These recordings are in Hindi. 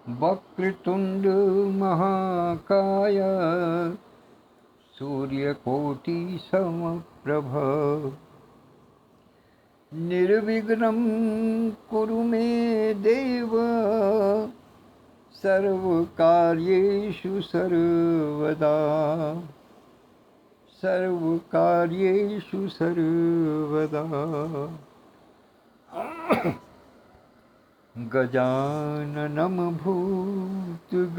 वक्रतुंड महाकाय सूर्यकोटि समप्रभ निर्विघ्नं कुरु मे देव सर्वकार्येषु सर्वदा सर्वकार्येषु सर्वदा। गजाननं भूतगणाधिसेवितं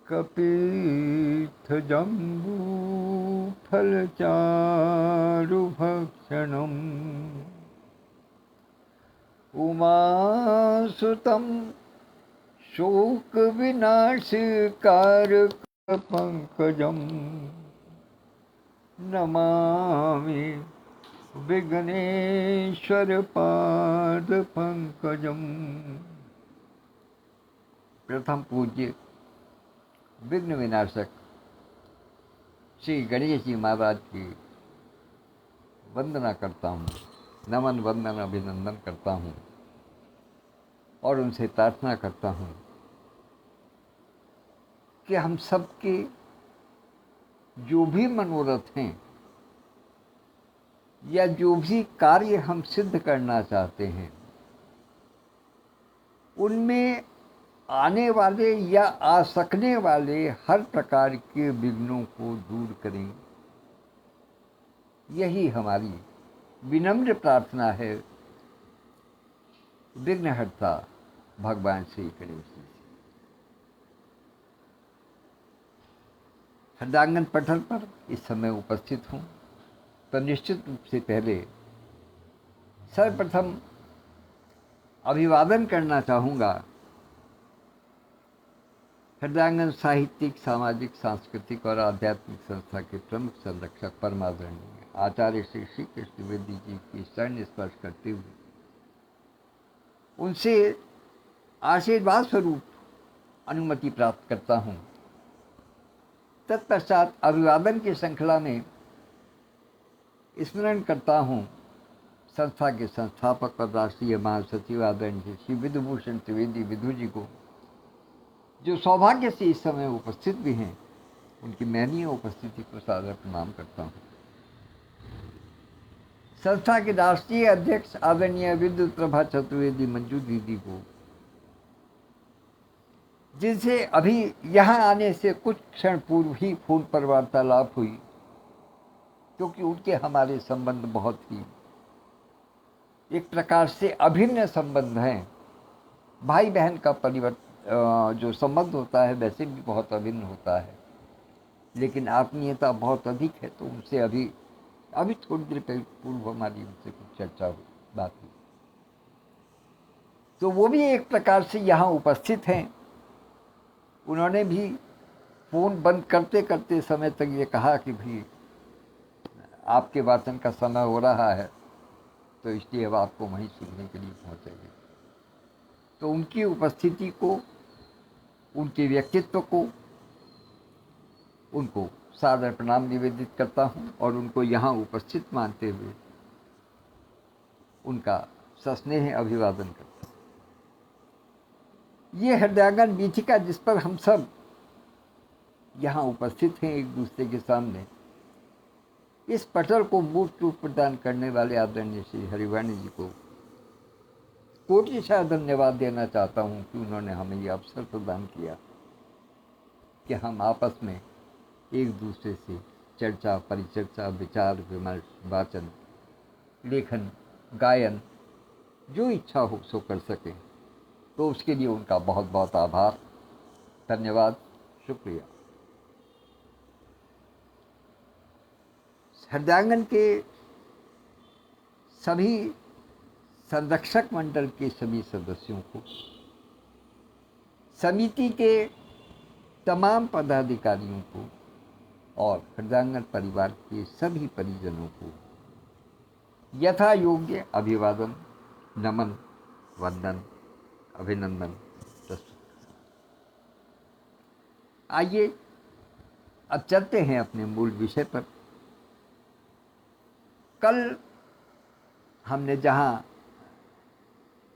कपित्थजम्बूफलचारुभक्षणम् उमासुतं शोकविनाशकारकपङ्कजं नमामि विघ्नेश्वरपादपङ्कजम्। प्रथम पूज्य विघ्न विनाशक श्री गणेश जी महाराज की वंदना करता हूँ, नमन वंदन अभिनंदन करता हूँ और उनसे प्रार्थना करता हूँ कि हम सबके जो भी मनोरथ हैं या जो भी कार्य हम सिद्ध करना चाहते हैं उनमें आने वाले या आ सकने वाले हर प्रकार के विघ्नों को दूर करें। यही हमारी विनम्र प्रार्थना है विघ्नहर्ता भगवान श्री गणेश जी। हृदयाङ्गन पटल पर इस समय उपस्थित हूँ तो निश्चित रूप से पहले सर्वप्रथम अभिवादन करना चाहूँगा हृदयाङ्गन साहित्यिक सामाजिक सांस्कृतिक और आध्यात्मिक संस्था के प्रमुख संरक्षक परमादरणीय आचार्य श्री श्री कृष्ण द्विवेदी जी की चरण स्पर्श करते हुए उनसे आशीर्वाद स्वरूप अनुमति प्राप्त करता हूँ। तत्पश्चात अभिवादन की श्रृंखला में स्मरण करता हूँ संस्था के संस्थापक और राष्ट्रीय महासचिव आदरणीय श्री विधुभूषण त्रिवेदी विधु जी को, जो सौभाग्य से इस समय उपस्थित भी हैं। उनकी महनीय उपस्थिति को सादर प्रणाम करता हूँ। संस्था के राष्ट्रीय अध्यक्ष आदरणीय विद्युत प्रभा चतुर्वेदी मंजू दीदी को, जिनसे अभी यहाँ आने से कुछ क्षण पूर्व ही फोन पर वार्तालाप हुई, क्योंकि उनके हमारे संबंध बहुत ही एक प्रकार से अभिन्न संबंध हैं। भाई बहन का जो संबंध होता है वैसे भी बहुत अभिन्न होता है, लेकिन आत्मीयता बहुत अधिक है। तो उनसे अभी थोड़ी देर पूर्व हमारी उनसे कुछ चर्चा बात हुई, तो वो भी एक प्रकार से यहाँ उपस्थित हैं। उन्होंने भी फ़ोन बंद करते करते समय तक ये कहा कि भाई आपके वाचन का समय हो रहा है, तो इसलिए अब आपको वहीं सुनने के लिए पहुँचेंगे। तो उनकी उपस्थिति को, उनके व्यक्तित्व को, उनको सादर प्रणाम निवेदित करता हूँ और उनको यहाँ उपस्थित मानते हुए उनका सस्नेह अभिवादन करता हूँ। ये हृदयाङ्गन वीथिका जिस पर हम सब यहाँ उपस्थित हैं एक दूसरे के सामने, इस पटल को मूर्त रूप प्रदान करने वाले आदरणीय श्री हरिवाणी जी को कोटिशः धन्यवाद देना चाहता हूँ कि उन्होंने हमें ये अवसर प्रदान किया कि हम आपस में एक दूसरे से चर्चा, परिचर्चा, विचार विमर्श, वाचन, लेखन, गायन जो इच्छा हो सो कर सकें। तो उसके लिए उनका बहुत बहुत आभार, धन्यवाद, शुक्रिया। हृदयाङ्गन के सभी संरक्षक मंडल के सभी सदस्यों को, समिति के तमाम पदाधिकारियों को और हृदयाङ्गन परिवार के सभी परिजनों को यथा योग्य अभिवादन, नमन, वंदन, अभिनंदन प्रस्तुत। आइए अब चलते हैं अपने मूल विषय पर। कल हमने जहाँ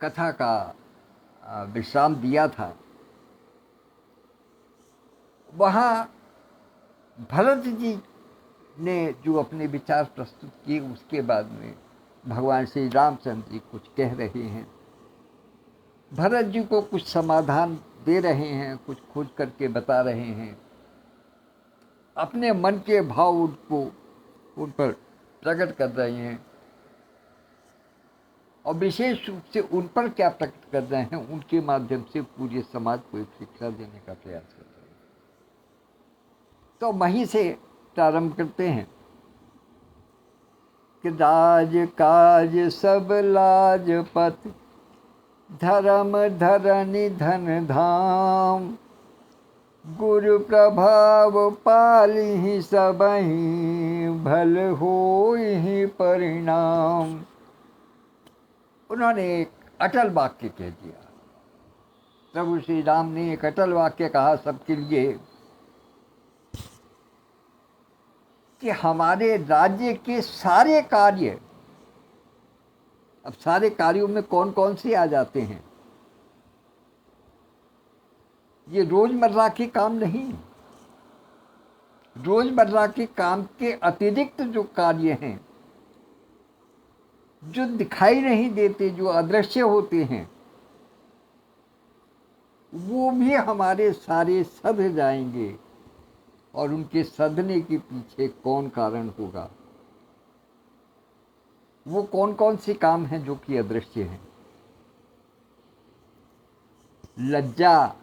कथा का विश्राम दिया था, वहाँ भरत जी ने जो अपने विचार प्रस्तुत किए, उसके बाद में भगवान श्री रामचंद्र जी कुछ कह रहे हैं, भरत जी को कुछ समाधान दे रहे हैं, कुछ खोज करके बता रहे हैं, अपने मन के भाव उन पर प्रकट कर रहे हैं, और विशेष रूप से उन पर क्या प्रकट कर रहे हैं, उनके माध्यम से पूरे समाज को एक शिक्षा देने का प्रयास कर रहे हैं। तो वहीं से प्रारंभ करते हैं कि राज काज सब लाजपत, धर्म धरनि धन धाम, गुरु प्रभाव पालिहि सबहि, भल होइहि परिणाम। उन्होंने एक अटल वाक्य कह दिया। प्रभु श्री राम ने एक अटल वाक्य कहा सबके लिए कि हमारे राज्य के सारे कार्य, अब सारे कार्यों में कौन कौन से आ जाते हैं, ये रोजमर्रा के काम नहीं, रोजमर्रा के काम के अतिरिक्त जो कार्य हैं, जो दिखाई नहीं देते, जो अदृश्य होते हैं, वो भी हमारे सारे सध जाएंगे। और उनके सधने के पीछे कौन कारण होगा, वो कौन कौन से काम हैं जो कि अदृश्य हैं। लज्जा,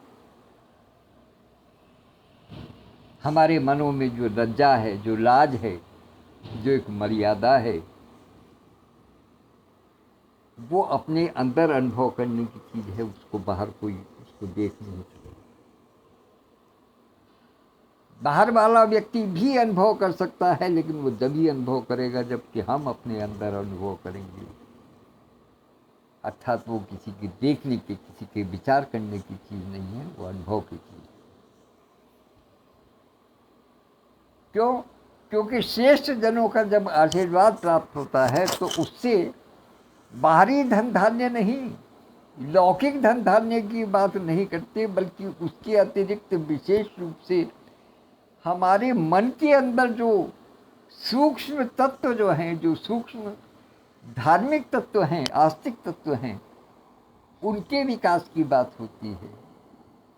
हमारे मनों में जो लज्जा है, जो लाज है, जो एक मर्यादा है, वो अपने अंदर अनुभव करने की चीज है, उसको बाहर कोई उसको देख नहीं सकता। बाहर वाला व्यक्ति भी अनुभव कर सकता है, लेकिन वो तभी अनुभव करेगा जबकि हम अपने अंदर अनुभव करेंगे। अर्थात वो किसी के देखने के, किसी के विचार करने की चीज नहीं है, वो अनुभव की चीज। क्यों? क्योंकि श्रेष्ठ जनों का जब आशीर्वाद प्राप्त होता है तो उससे बाहरी धन धान्य नहीं, लौकिक धन धान्य की बात नहीं करते, बल्कि उसके अतिरिक्त विशेष रूप से हमारे मन के अंदर जो सूक्ष्म तत्व जो हैं, जो सूक्ष्म धार्मिक तत्व हैं, आस्तिक तत्व हैं, उनके विकास की बात होती है।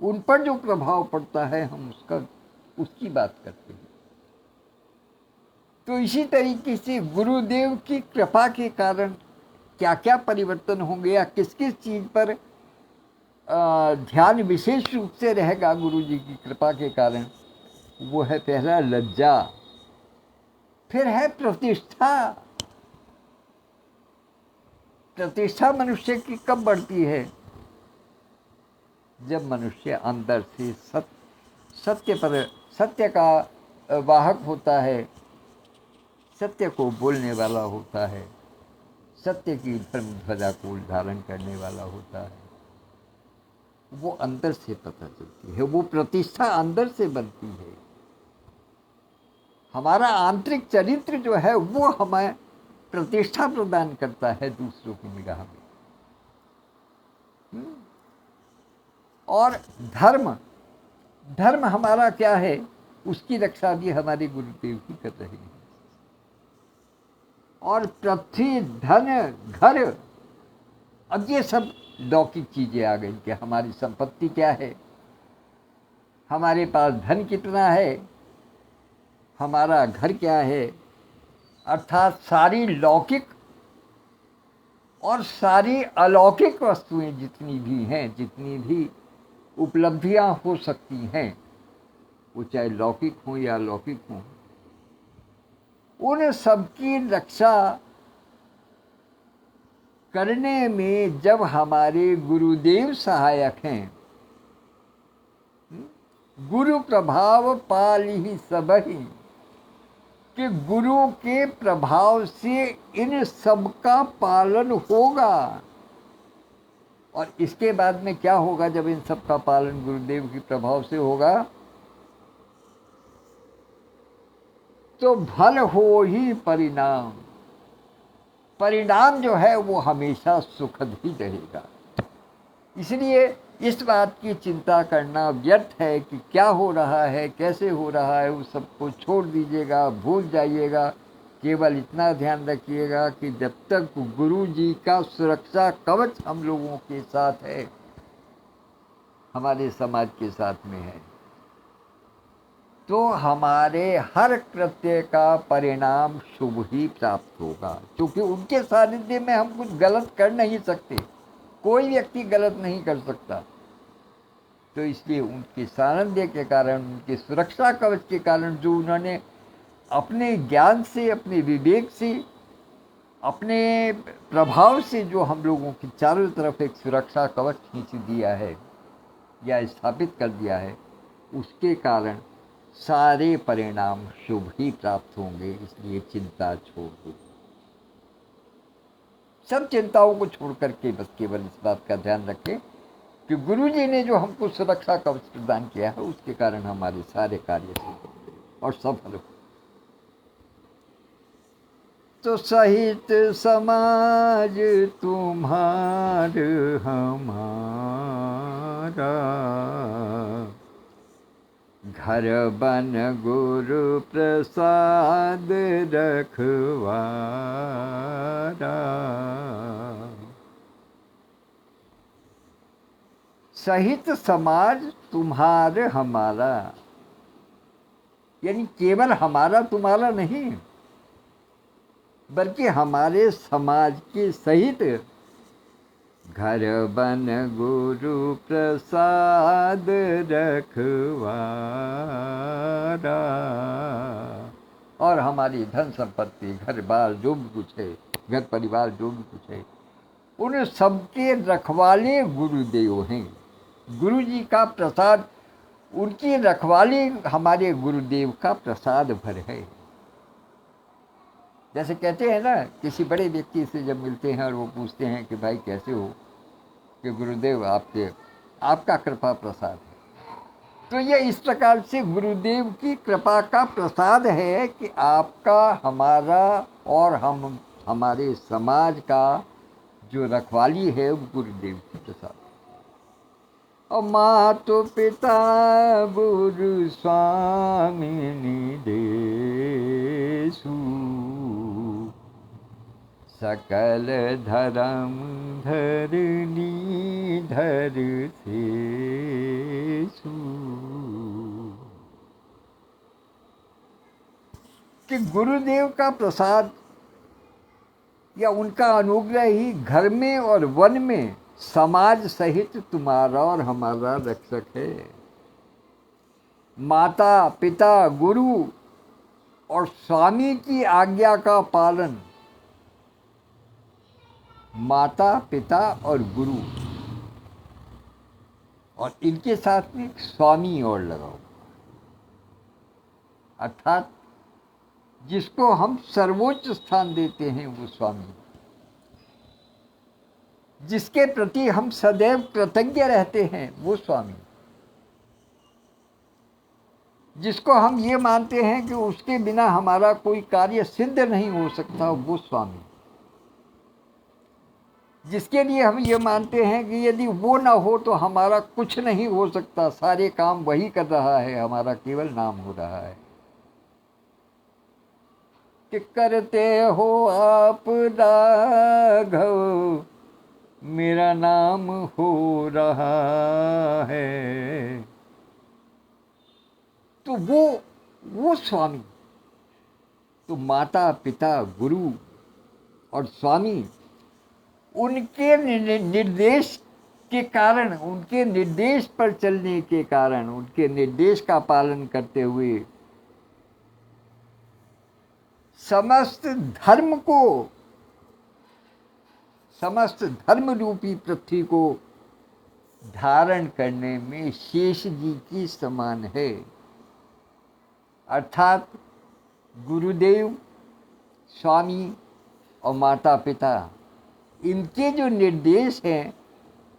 उन पर जो प्रभाव पड़ता है, हम उसकी बात करते हैं। तो इसी तरीके से गुरुदेव की कृपा के कारण क्या क्या परिवर्तन होंगे, या किस किस चीज पर ध्यान विशेष रूप से रहेगा गुरु जी की कृपा के कारण, वो है पहला लज्जा, फिर है प्रतिष्ठा। प्रतिष्ठा मनुष्य की कब बढ़ती है? जब मनुष्य अंदर से सत्य का वाहक होता है, सत्य को बोलने वाला होता है, सत्य की धर्म ध्वजा को धारण करने वाला होता है। वो अंदर से पता चलती है, वो प्रतिष्ठा अंदर से बनती है। हमारा आंतरिक चरित्र जो है वो हमें प्रतिष्ठा प्रदान करता है दूसरों की निगाह में। और धर्म हमारा क्या है, उसकी रक्षा भी हमारे गुरुदेव ही कर रहे हैं। और पृथ्वी, धन, घर, अब ये सब लौकिक चीजें आ गई कि हमारी संपत्ति क्या है, हमारे पास धन कितना है, हमारा घर क्या है। अर्थात सारी लौकिक और सारी अलौकिक वस्तुएं जितनी भी हैं, जितनी भी उपलब्धियां हो सकती हैं, वो चाहे लौकिक हों या अलौकिक हों, उन सबकी रक्षा करने में जब हमारे गुरुदेव सहायक हैं, गुरु प्रभाव पालिहि सबहि, कि गुरु के प्रभाव से इन सब का पालन होगा। और इसके बाद में क्या होगा जब इन सब का पालन गुरुदेव के प्रभाव से होगा? तो भल हो ही परिणाम। परिणाम जो है वो हमेशा सुखद ही रहेगा। इसलिए इस बात की चिंता करना व्यर्थ है कि क्या हो रहा है, कैसे हो रहा है, उस सबको छोड़ दीजिएगा, भूल जाइएगा। केवल इतना ध्यान रखिएगा कि जब तक गुरु जी का सुरक्षा कवच हम लोगों के साथ है, हमारे समाज के साथ में है, तो हमारे हर कृत्य का परिणाम शुभ ही प्राप्त होगा। क्योंकि उनके सानिध्य में हम कुछ गलत कर नहीं सकते, कोई व्यक्ति गलत नहीं कर सकता। तो इसलिए उनके सानिध्य के कारण, उनके सुरक्षा कवच के कारण, जो उन्होंने अपने ज्ञान से, अपने विवेक से, अपने प्रभाव से जो हम लोगों की चारों तरफ एक सुरक्षा कवच खींच दिया है या स्थापित कर दिया है, उसके कारण सारे परिणाम शुभ ही प्राप्त होंगे। इसलिए चिंता छोड़ दो, सब चिंताओं को छोड़ करके बस केवल इस बात का ध्यान रखें कि गुरु जी ने जो हमको सुरक्षा कवच प्रदान किया है, उसके कारण हमारे सारे कार्य सिद्ध और सफल हो। तो सहित समाज तुम्हार हमारा, घर बन गुरु प्रसाद रखवारा। सहित समाज तुम्हार हमारा, यानी केवल हमारा तुम्हारा नहीं, बल्कि हमारे समाज के सहित घर बन गुरु प्रसाद रखवारा। और हमारी धन संपत्ति, घर बार जो भी कुछ है, घर परिवार जो भी कुछ है, उन सबके रखवाले गुरुदेव हैं। गुरु जी का प्रसाद, उनकी रखवाली हमारे गुरुदेव का प्रसाद भर है। जैसे कहते हैं ना, किसी बड़े व्यक्ति से जब मिलते हैं और वो पूछते हैं कि भाई कैसे हो, कि गुरुदेव आपका कृपा प्रसाद है। तो ये इस प्रकार से गुरुदेव की कृपा का प्रसाद है कि आपका, हमारा और हमारे समाज का जो रखवाली है वो गुरुदेव की प्रसाद। और मातु पिता गुरु स्वामी निदेशु, सकल धर्म धरनी धर सेसु। कि गुरुदेव का प्रसाद या उनका अनुग्रह ही घर में और वन में समाज सहित तुम्हारा और हमारा रक्षक है। माता पिता गुरु और स्वामी की आज्ञा का पालन, माता पिता और गुरु, और इनके साथ में स्वामी और लगाओ, अर्थात जिसको हम सर्वोच्च स्थान देते हैं वो स्वामी, जिसके प्रति हम सदैव कृतज्ञ रहते हैं वो स्वामी, जिसको हम ये मानते हैं कि उसके बिना हमारा कोई कार्य सिद्ध नहीं हो सकता वो स्वामी, जिसके लिए हम ये मानते हैं कि यदि वो ना हो तो हमारा कुछ नहीं हो सकता, सारे काम वही कर रहा है, हमारा केवल नाम हो रहा है। कि करते हो आप राघव, मेरा नाम हो रहा है। तो वो स्वामी, तो माता पिता गुरु और स्वामी, उनके निर्देश के कारण, उनके निर्देश पर चलने के कारण, उनके निर्देश का पालन करते हुए समस्त धर्म को, समस्त धर्म रूपी पृथ्वी को धारण करने में शेष जी की समान है। अर्थात गुरुदेव, स्वामी और माता पिता, इनके जो निर्देश हैं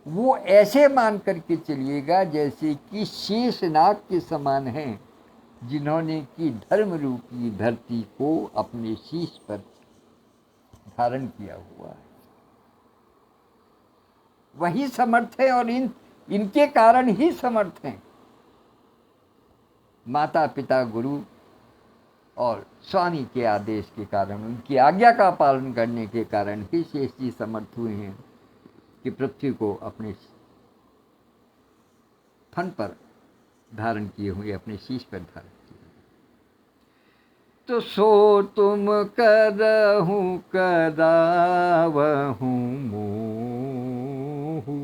वो ऐसे मान करके चलिएगा जैसे कि शेषनाग के समान हैं, जिन्होंने कि धर्म रूपी धरती को अपने शीश पर धारण किया हुआ है, वही समर्थ है और इनके कारण ही समर्थ हैं। माता पिता गुरु और स्वामी के आदेश के कारण, उनकी आज्ञा का पालन करने के कारण ही शेष जी समर्थ हुए हैं कि पृथ्वी को अपने फन पर धारण किए हुए, अपने शीश पर धारण किए हुए। तो सो तुम करहूं करावहूं मोहू,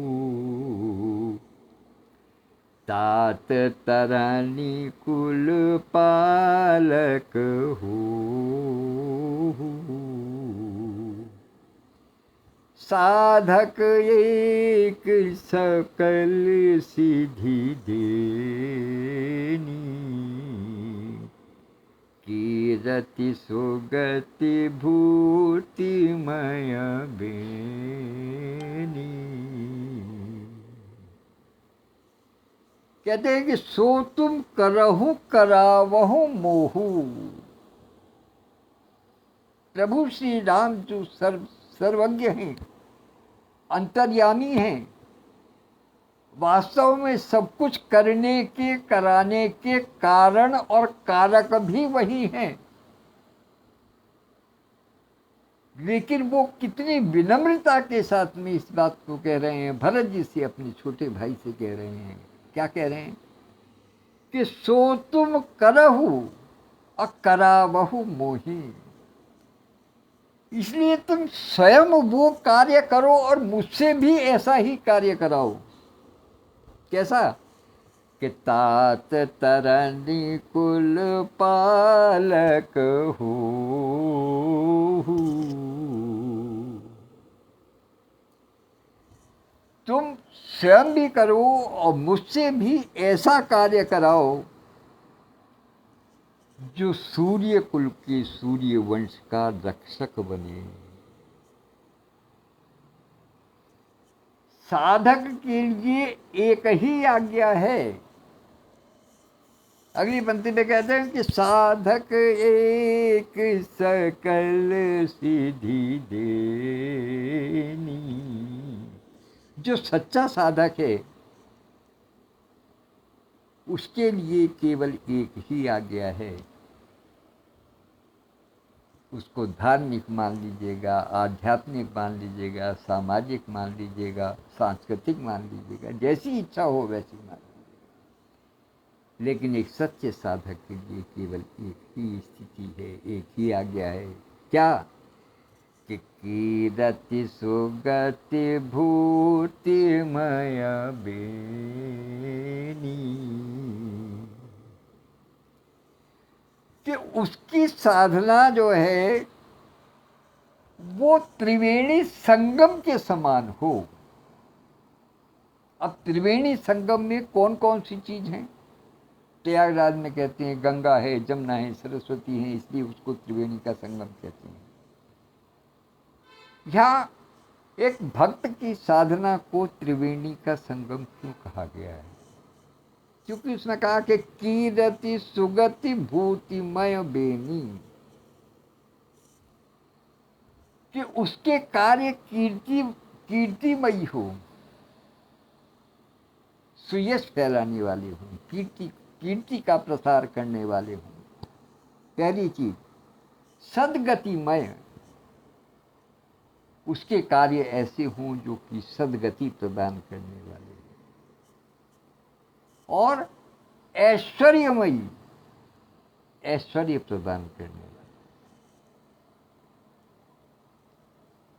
तात तरनी कुल पालक हो, साधक एक सकल सिद्धि देनी, कीरति सुगति भूतिमय बेनी। कहते हैं कि सो तुम करहु करावहु मोहू। प्रभु श्री राम जो सर्वज्ञ हैं, अंतर्यामी हैं, वास्तव में सब कुछ करने के कराने के कारण और कारक भी वही हैं। लेकिन वो कितनी विनम्रता के साथ में इस बात को कह रहे हैं, भरत जी से, अपने छोटे भाई से कह रहे हैं। क्या कह रहे हैं कि सो तुम करहु करावहु मोही, इसलिए तुम स्वयं वो कार्य करो और मुझसे भी ऐसा ही कार्य कराओ। कैसा कि तात तरनी कुल पालक हो, तुम स्वयं भी करो और मुझसे भी ऐसा कार्य कराओ जो सूर्य कुल के सूर्य वंश का रक्षक बने। साधक के लिए एक ही आज्ञा है। अगली पंक्ति में कहते हैं कि साधक एक सकल सिद्धि देनी। जो सच्चा साधक है उसके लिए केवल एक ही आज्ञा है। उसको धार्मिक मान लीजिएगा, आध्यात्मिक मान लीजिएगा, सामाजिक मान लीजिएगा, सांस्कृतिक मान लीजिएगा, जैसी इच्छा हो वैसी मान लीजिएगा। लेकिन एक सच्चे साधक के लिए केवल एक ही स्थिति है, एक ही आज्ञा है। क्या कि कीरति सुगति भूतिमय बेनी, कि उसकी साधना जो है वो त्रिवेणी संगम के समान हो। अब त्रिवेणी संगम में कौन कौन सी चीज हैं? प्रयागराज में कहते हैं गंगा है, जमुना है, सरस्वती है, इसलिए उसको त्रिवेणी का संगम कहते हैं। यहाँ एक भक्त की साधना को त्रिवेणी का संगम क्यों कहा गया है? क्योंकि उसने कहा कि कीरति सुगति भूतिमय बेनी, कि उसके कार्य कीर्तिमयी हो, सुयश फैलाने वाले हों, कीर्ति का प्रसार करने वाले हों। पहली चीज सदगतिमय, उसके कार्य ऐसे हों जो कि सदगति प्रदान करने वाले हों। और ऐश्वर्यमयी, ऐश्वर्य प्रदान करने वाले।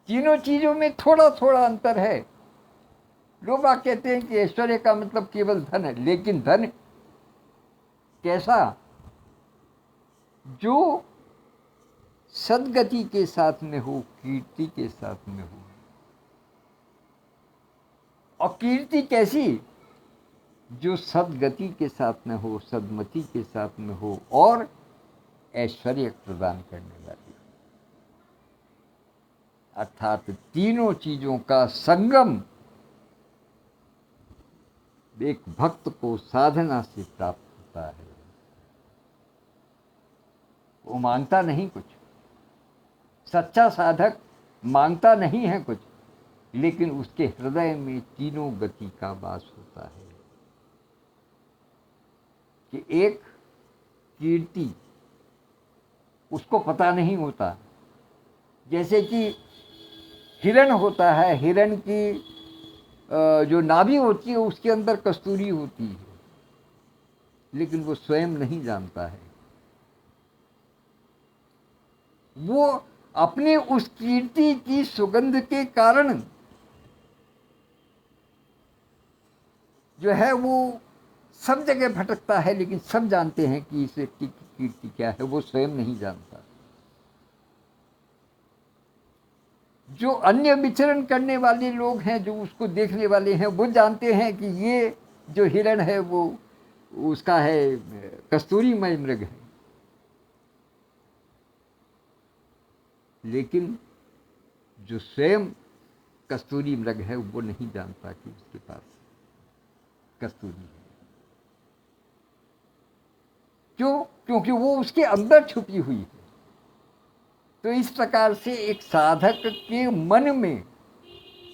तीनों चीजों में थोड़ा थोड़ा अंतर है। लोग कहते हैं कि ऐश्वर्य का मतलब केवल धन है, लेकिन धन कैसा? जो सदगति के साथ में हो, कीर्ति के साथ में हो। और कीर्ति कैसी? जो सदगति के साथ में हो, सदमति के साथ में हो और ऐश्वर्य प्रदान करने वाली। अर्थात तीनों चीजों का संगम एक भक्त को साधना से प्राप्त होता है। वो मांगता नहीं कुछ। सच्चा साधक मांगता नहीं है कुछ, लेकिन उसके हृदय में तीनों गति का वास होता है कि एक कीर्ति उसको पता नहीं होता। जैसे कि हिरण होता है, हिरण की जो नाभि होती है उसके अंदर कस्तूरी होती है, लेकिन वो स्वयं नहीं जानता है। वो अपने उस कीर्ति की सुगंध के कारण जो है वो सब जगह भटकता है, लेकिन सब जानते हैं कि इस व्यक्ति की कीर्ति क्या है, वो स्वयं नहीं जानता। जो अन्य विचरण करने वाले लोग हैं, जो उसको देखने वाले हैं, वो जानते हैं कि ये जो हिरण है वो उसका है कस्तूरीमय मृग है, लेकिन जो स्वयं कस्तूरी मृग है वो नहीं जानता कि उसके पास कस्तूरी है। क्यों? क्योंकि वो उसके अंदर छुपी हुई है। तो इस प्रकार से एक साधक के मन में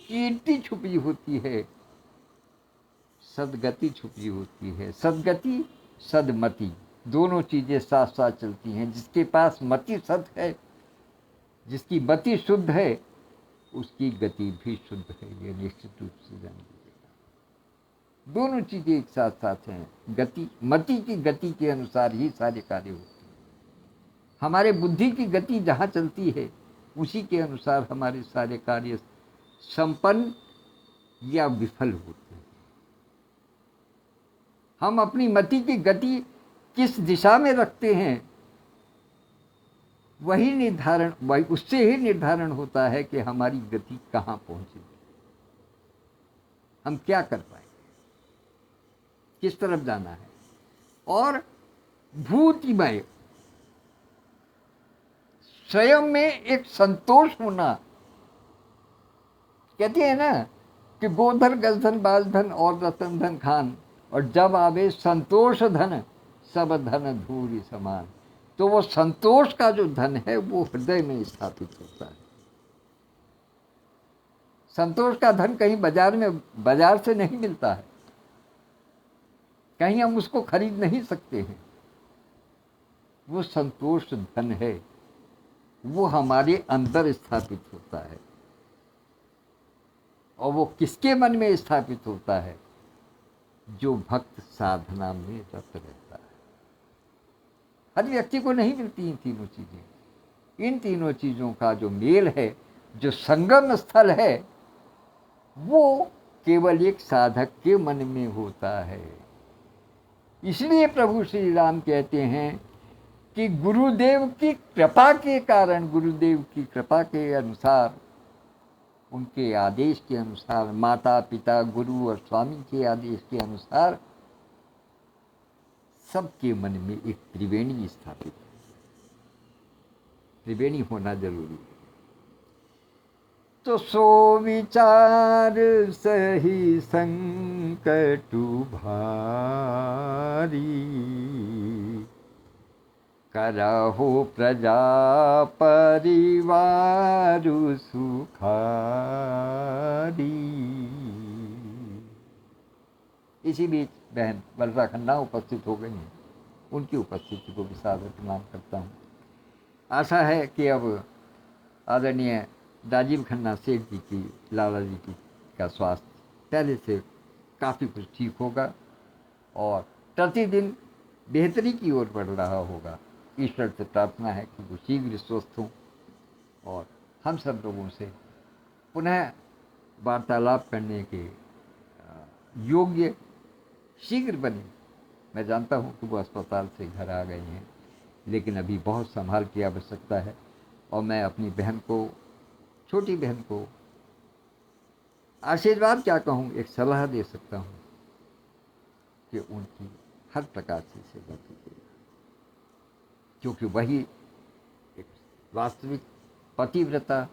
कीर्ति छुपी होती है, सदगति छुपी होती है। सदगति, सदमति, दोनों चीजें साथ साथ चलती हैं। जिसके पास मति सद है, जिसकी मति शुद्ध है, उसकी गति भी शुद्ध है, ये निश्चित रूप से जान लीजिएगा। दोनों चीजें एक साथ साथ हैं। गति, मति की गति के अनुसार ही सारे कार्य होते हैं। हमारे बुद्धि की गति जहाँ चलती है, उसी के अनुसार हमारे सारे कार्य संपन्न या विफल होते हैं। हम अपनी मति की गति किस दिशा में रखते हैं, वही उससे ही निर्धारण होता है कि हमारी गति कहाँ पहुंचेगी, हम क्या कर पाएंगे, किस तरफ जाना है। और भूतिमय, स्वयं में एक संतोष होना। कहते हैं ना कि गोधन गजधन बाजधन और रतन धन खान, और जब आवे संतोष धन सब धन धूरी समान। तो वो संतोष का जो धन है वो हृदय में स्थापित होता है। संतोष का धन कहीं बाजार से नहीं मिलता है, कहीं हम उसको खरीद नहीं सकते हैं। वो संतोष धन है, वो हमारे अंदर स्थापित होता है। और वो किसके मन में स्थापित होता है? जो भक्त साधना में रत रहता है। हर व्यक्ति को नहीं मिलती इन तीनों चीजें। इन तीनों चीजों का जो मेल है, जो संगम स्थल है, वो केवल एक साधक के मन में होता है। इसलिए प्रभु श्री राम कहते हैं कि गुरुदेव की कृपा के कारण, गुरुदेव की कृपा के अनुसार, उनके आदेश के अनुसार, माता पिता गुरु और स्वामी के आदेश के अनुसार सबके मन में एक त्रिवेणी स्थापित है। त्रिवेणी होना जरूरी है। तो सो विचार सही संकटु भारी, करहु प्रजा परिवार सुखारी। इसी बीच बहन वर्षा खन्ना उपस्थित हो गई हैं। उनकी उपस्थिति को भी सादर प्रणाम करता हूँ। आशा है कि अब आदरणीय राजीव खन्ना सेठ जी की, लाला जी की का स्वास्थ्य पहले से काफ़ी कुछ ठीक होगा और प्रतिदिन बेहतरी की ओर बढ़ रहा होगा। ईश्वर से प्रार्थना है कि वो शीघ्र स्वस्थ हों और हम सब लोगों से पुनः वार्तालाप करने के योग्य शीघ्र बने। मैं जानता हूँ कि वो अस्पताल से घर आ गए हैं, लेकिन अभी बहुत संभाल की आवश्यकता है। और मैं अपनी बहन को, छोटी बहन को आशीर्वाद क्या कहूँ, एक सलाह दे सकता हूँ कि उनकी हर प्रकार से सेवा कीजिएगा, क्योंकि वही एक वास्तविक पतिव्रता,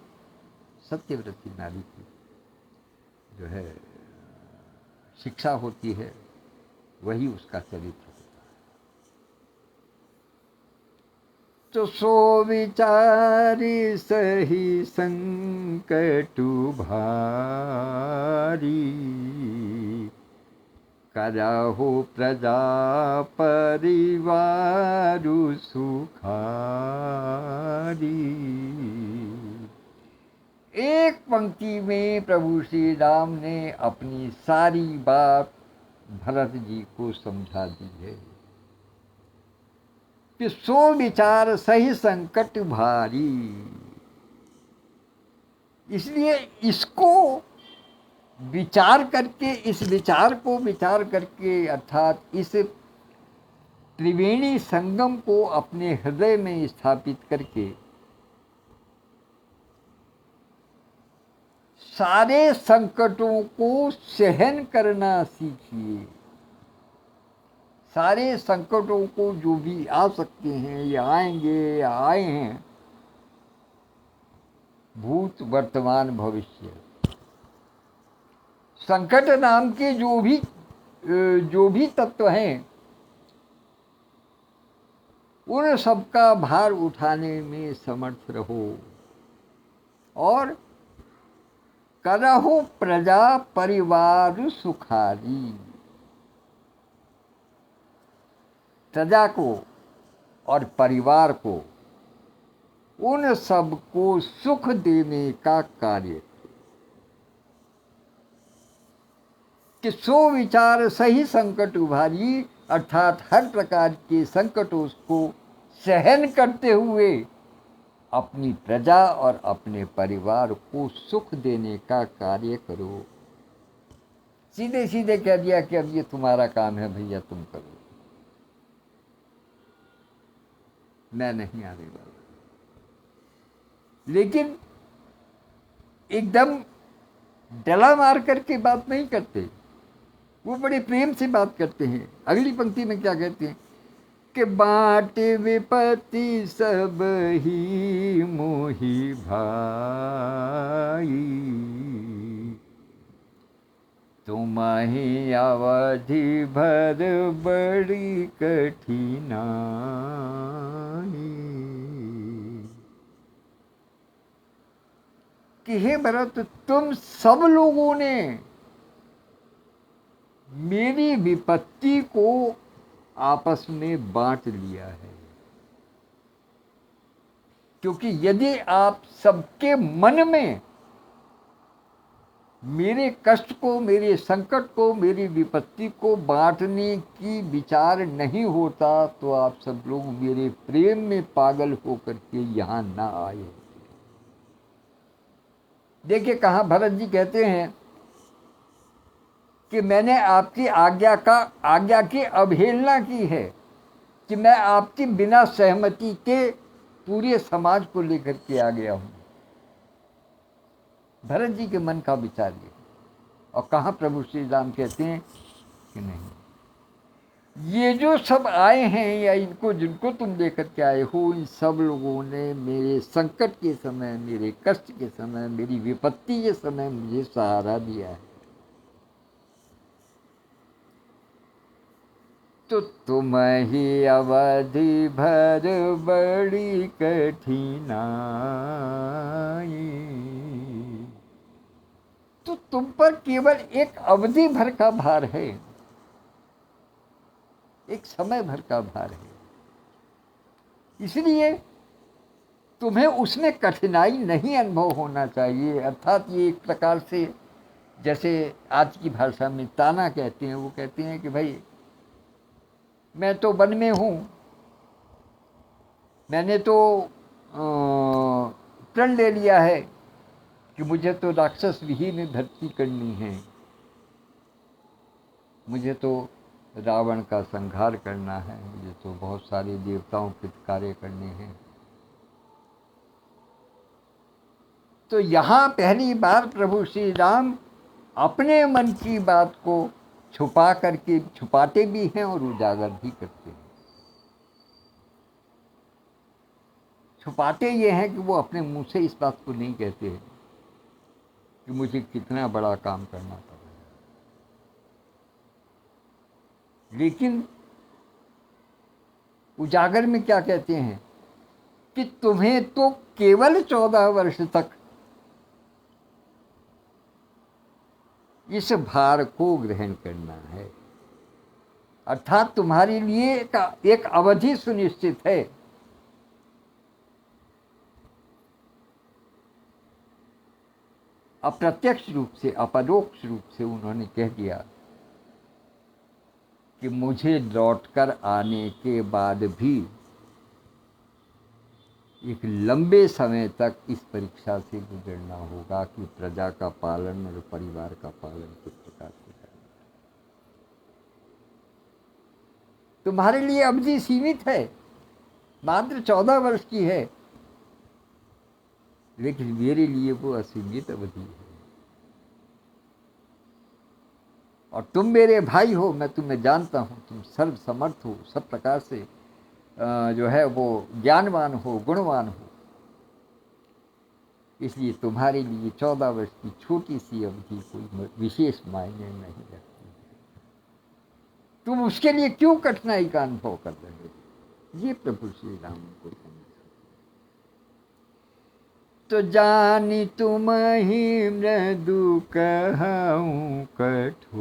सत्यव्रती नारी की जो है शिक्षा होती है, वही उसका चरित्र होता है। तो सो विचारी सही संकटु भारी, करहु प्रजा परिवारु सुखारी। एक पंक्ति में प्रभु श्री राम ने अपनी सारी बात भरत जी को समझा दी है कि सो विचार सही संकट भारी। इसलिए इसको विचार करके, इस विचार को विचार करके, अर्थात इस त्रिवेणी संगम को अपने हृदय में स्थापित करके सारे संकटों को सहन करना सीखिए। सारे संकटों को जो भी आ सकते हैं, या आएंगे या आए हैं, भूत वर्तमान भविष्य, संकट नाम के जो भी तत्व हैं, उन सबका भार उठाने में समर्थ रहो और करहु प्रजा परिवार सुखारी। प्रजा को और परिवार को, उन सबको सुख देने का कार्य, कि सो विचार सही संकट उभारी, अर्थात हर प्रकार के संकटों को सहन करते हुए अपनी प्रजा और अपने परिवार को सुख देने का कार्य करो। सीधे सीधे कह दिया कि अब ये तुम्हारा काम है भैया, तुम करो, मैं नहीं आने वाला। लेकिन एकदम डला मार करके बात नहीं करते, वो बड़े प्रेम से बात करते हैं। अगली पंक्ति में क्या कहते हैं कि बाटे विपत्ति सब ही मोहि भाई, तुम्हि अवधि भर बड़ी कठिनाई। कि हे भरत, तुम सब लोगों ने मेरी विपत्ति को आपस में बांट लिया है, क्योंकि यदि आप सबके मन में मेरे कष्ट को, मेरे संकट को, मेरी विपत्ति को बांटने की विचार नहीं होता, तो आप सब लोग मेरे प्रेम में पागल होकर के यहाँ ना आए। देखिए कहाँ भरत जी कहते हैं कि मैंने आपकी आज्ञा की अवहेलना की है, कि मैं आपकी बिना सहमति के पूरे समाज को लेकर के आ गया हूँ। भरत जी के मन का विचार ये। और कहाँ प्रभु श्री राम कहते हैं कि नहीं, ये जो सब आए हैं या इनको जिनको तुम लेकर के आए हो, इन सब लोगों ने मेरे संकट के समय, मेरे कष्ट के समय, मेरी विपत्ति के समय मुझे सहारा दिया है। तो तुम्हि अवधि भर बड़ी कठिनाई, तो तुम पर केवल एक अवधि भर का भार है, एक समय भर का भार है। इसलिए तुम्हें उसमें कठिनाई नहीं अनुभव होना चाहिए। अर्थात ये एक प्रकार से, जैसे आज की भाषा में ताना कहते हैं, वो कहते हैं कि भाई मैं तो वन में हूँ, मैंने तो प्रण ले लिया है कि मुझे तो राक्षस विहीन धरती करनी है, मुझे तो रावण का संहार करना है, मुझे तो बहुत सारे देवताओं के कार्य करने हैं। तो यहाँ पहली बार प्रभु श्री राम अपने मन की बात को छुपा करके, छुपाते भी हैं और उजागर भी करते हैं। छुपाते ये हैं कि वो अपने मुंह से इस बात को नहीं कहते हैं कि मुझे कितना बड़ा काम करना पड़ा है, लेकिन उजागर में क्या कहते हैं कि तुम्हें तो केवल 14 वर्ष तक इस भार को ग्रहण करना है, अर्थात तुम्हारे लिए एक अवधि सुनिश्चित है। अप्रत्यक्ष रूप से, अपरोक्ष रूप से उन्होंने कह दिया कि मुझे लौटकर आने के बाद भी एक लंबे समय तक इस परीक्षा से गुजरना होगा कि प्रजा का पालन और परिवार का पालन किस प्रकार से करना। तुम्हारे लिए अवधि सीमित है, मात्र 14 वर्ष की है, लेकिन मेरे लिए वो असीमित अवधि है। और तुम मेरे भाई हो, मैं तुम्हें जानता हूं, तुम सर्व समर्थ हो, सब प्रकार से जो है वो ज्ञानवान हो, गुणवान हो। इसलिए तुम्हारे लिए 14 वर्ष की छोटी सी अवधि कोई विशेष मायने नहीं रखती है। तुम उसके लिए क्यों कठिनाई का अनुभव कर रहे हो? ये प्रभु श्री राम को समझ। तो जानी तुम ही मृदु कहूँ कठोरा,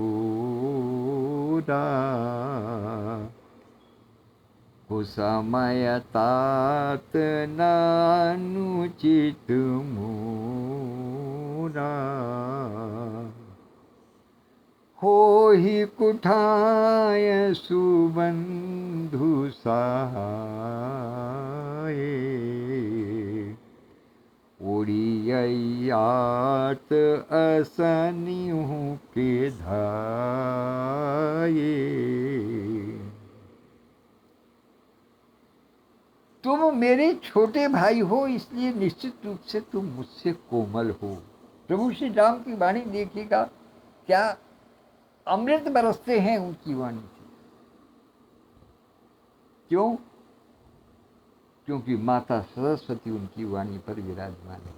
कुसमय तात नानुचित मोरा, हो ही कुठाय सुबंधु सहाय, उड़ियात असनिहु के धाये। तुम मेरे छोटे भाई हो, इसलिए निश्चित रूप से तुम मुझसे कोमल हो। प्रभु श्री राम की वाणी देखिएगा, क्या अमृत बरसते हैं उनकी वाणी से। क्यों? क्योंकि माता सरस्वती उनकी वाणी पर विराजमान है,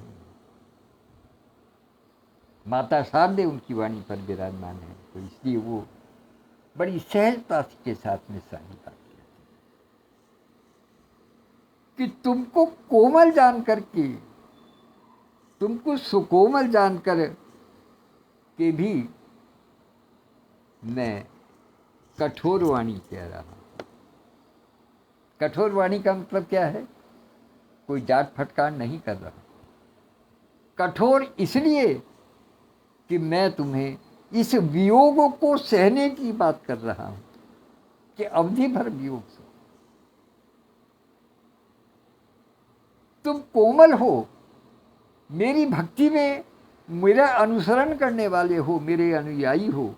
माता शारदे उनकी वाणी पर विराजमान है। तो इसलिए वो बड़ी सहजता के साथ में सहायता कि तुमको कोमल जान करके, तुमको सुकोमल जानकर के भी मैं कठोर वाणी कह रहा हूं। कठोर वाणी का मतलब क्या है? कोई डांट फटकार नहीं कर रहा। कठोर इसलिए कि मैं तुम्हें इस वियोग को सहने की बात कर रहा हूं कि अवधि भर वियोग से तुम कोमल हो, मेरी भक्ति में मेरा अनुसरण करने वाले हो, मेरे अनुयायी हो,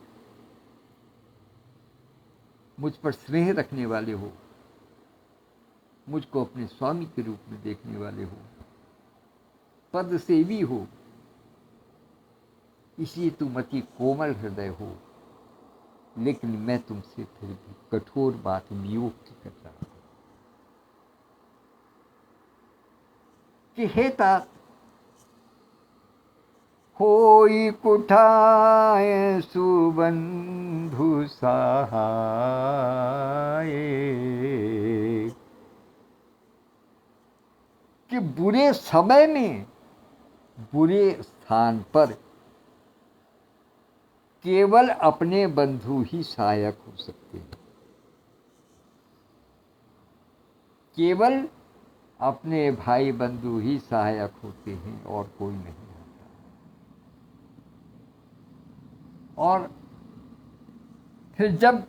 मुझ पर स्नेह रखने वाले हो, मुझको अपने स्वामी के रूप में देखने वाले हो, पद सेवी हो, इसलिए तुम अति कोमल हृदय हो। लेकिन मैं तुमसे फिर भी कठोर बात वियोग की कर रहा हूं कि हे तात, होई कुठाय सुबंधु सहाय, कि बुरे समय में, बुरे स्थान पर केवल अपने बंधु ही सहायक हो सकते हैं। केवल अपने भाई बंधु ही सहायक होते हैं और कोई नहीं होता। और फिर जब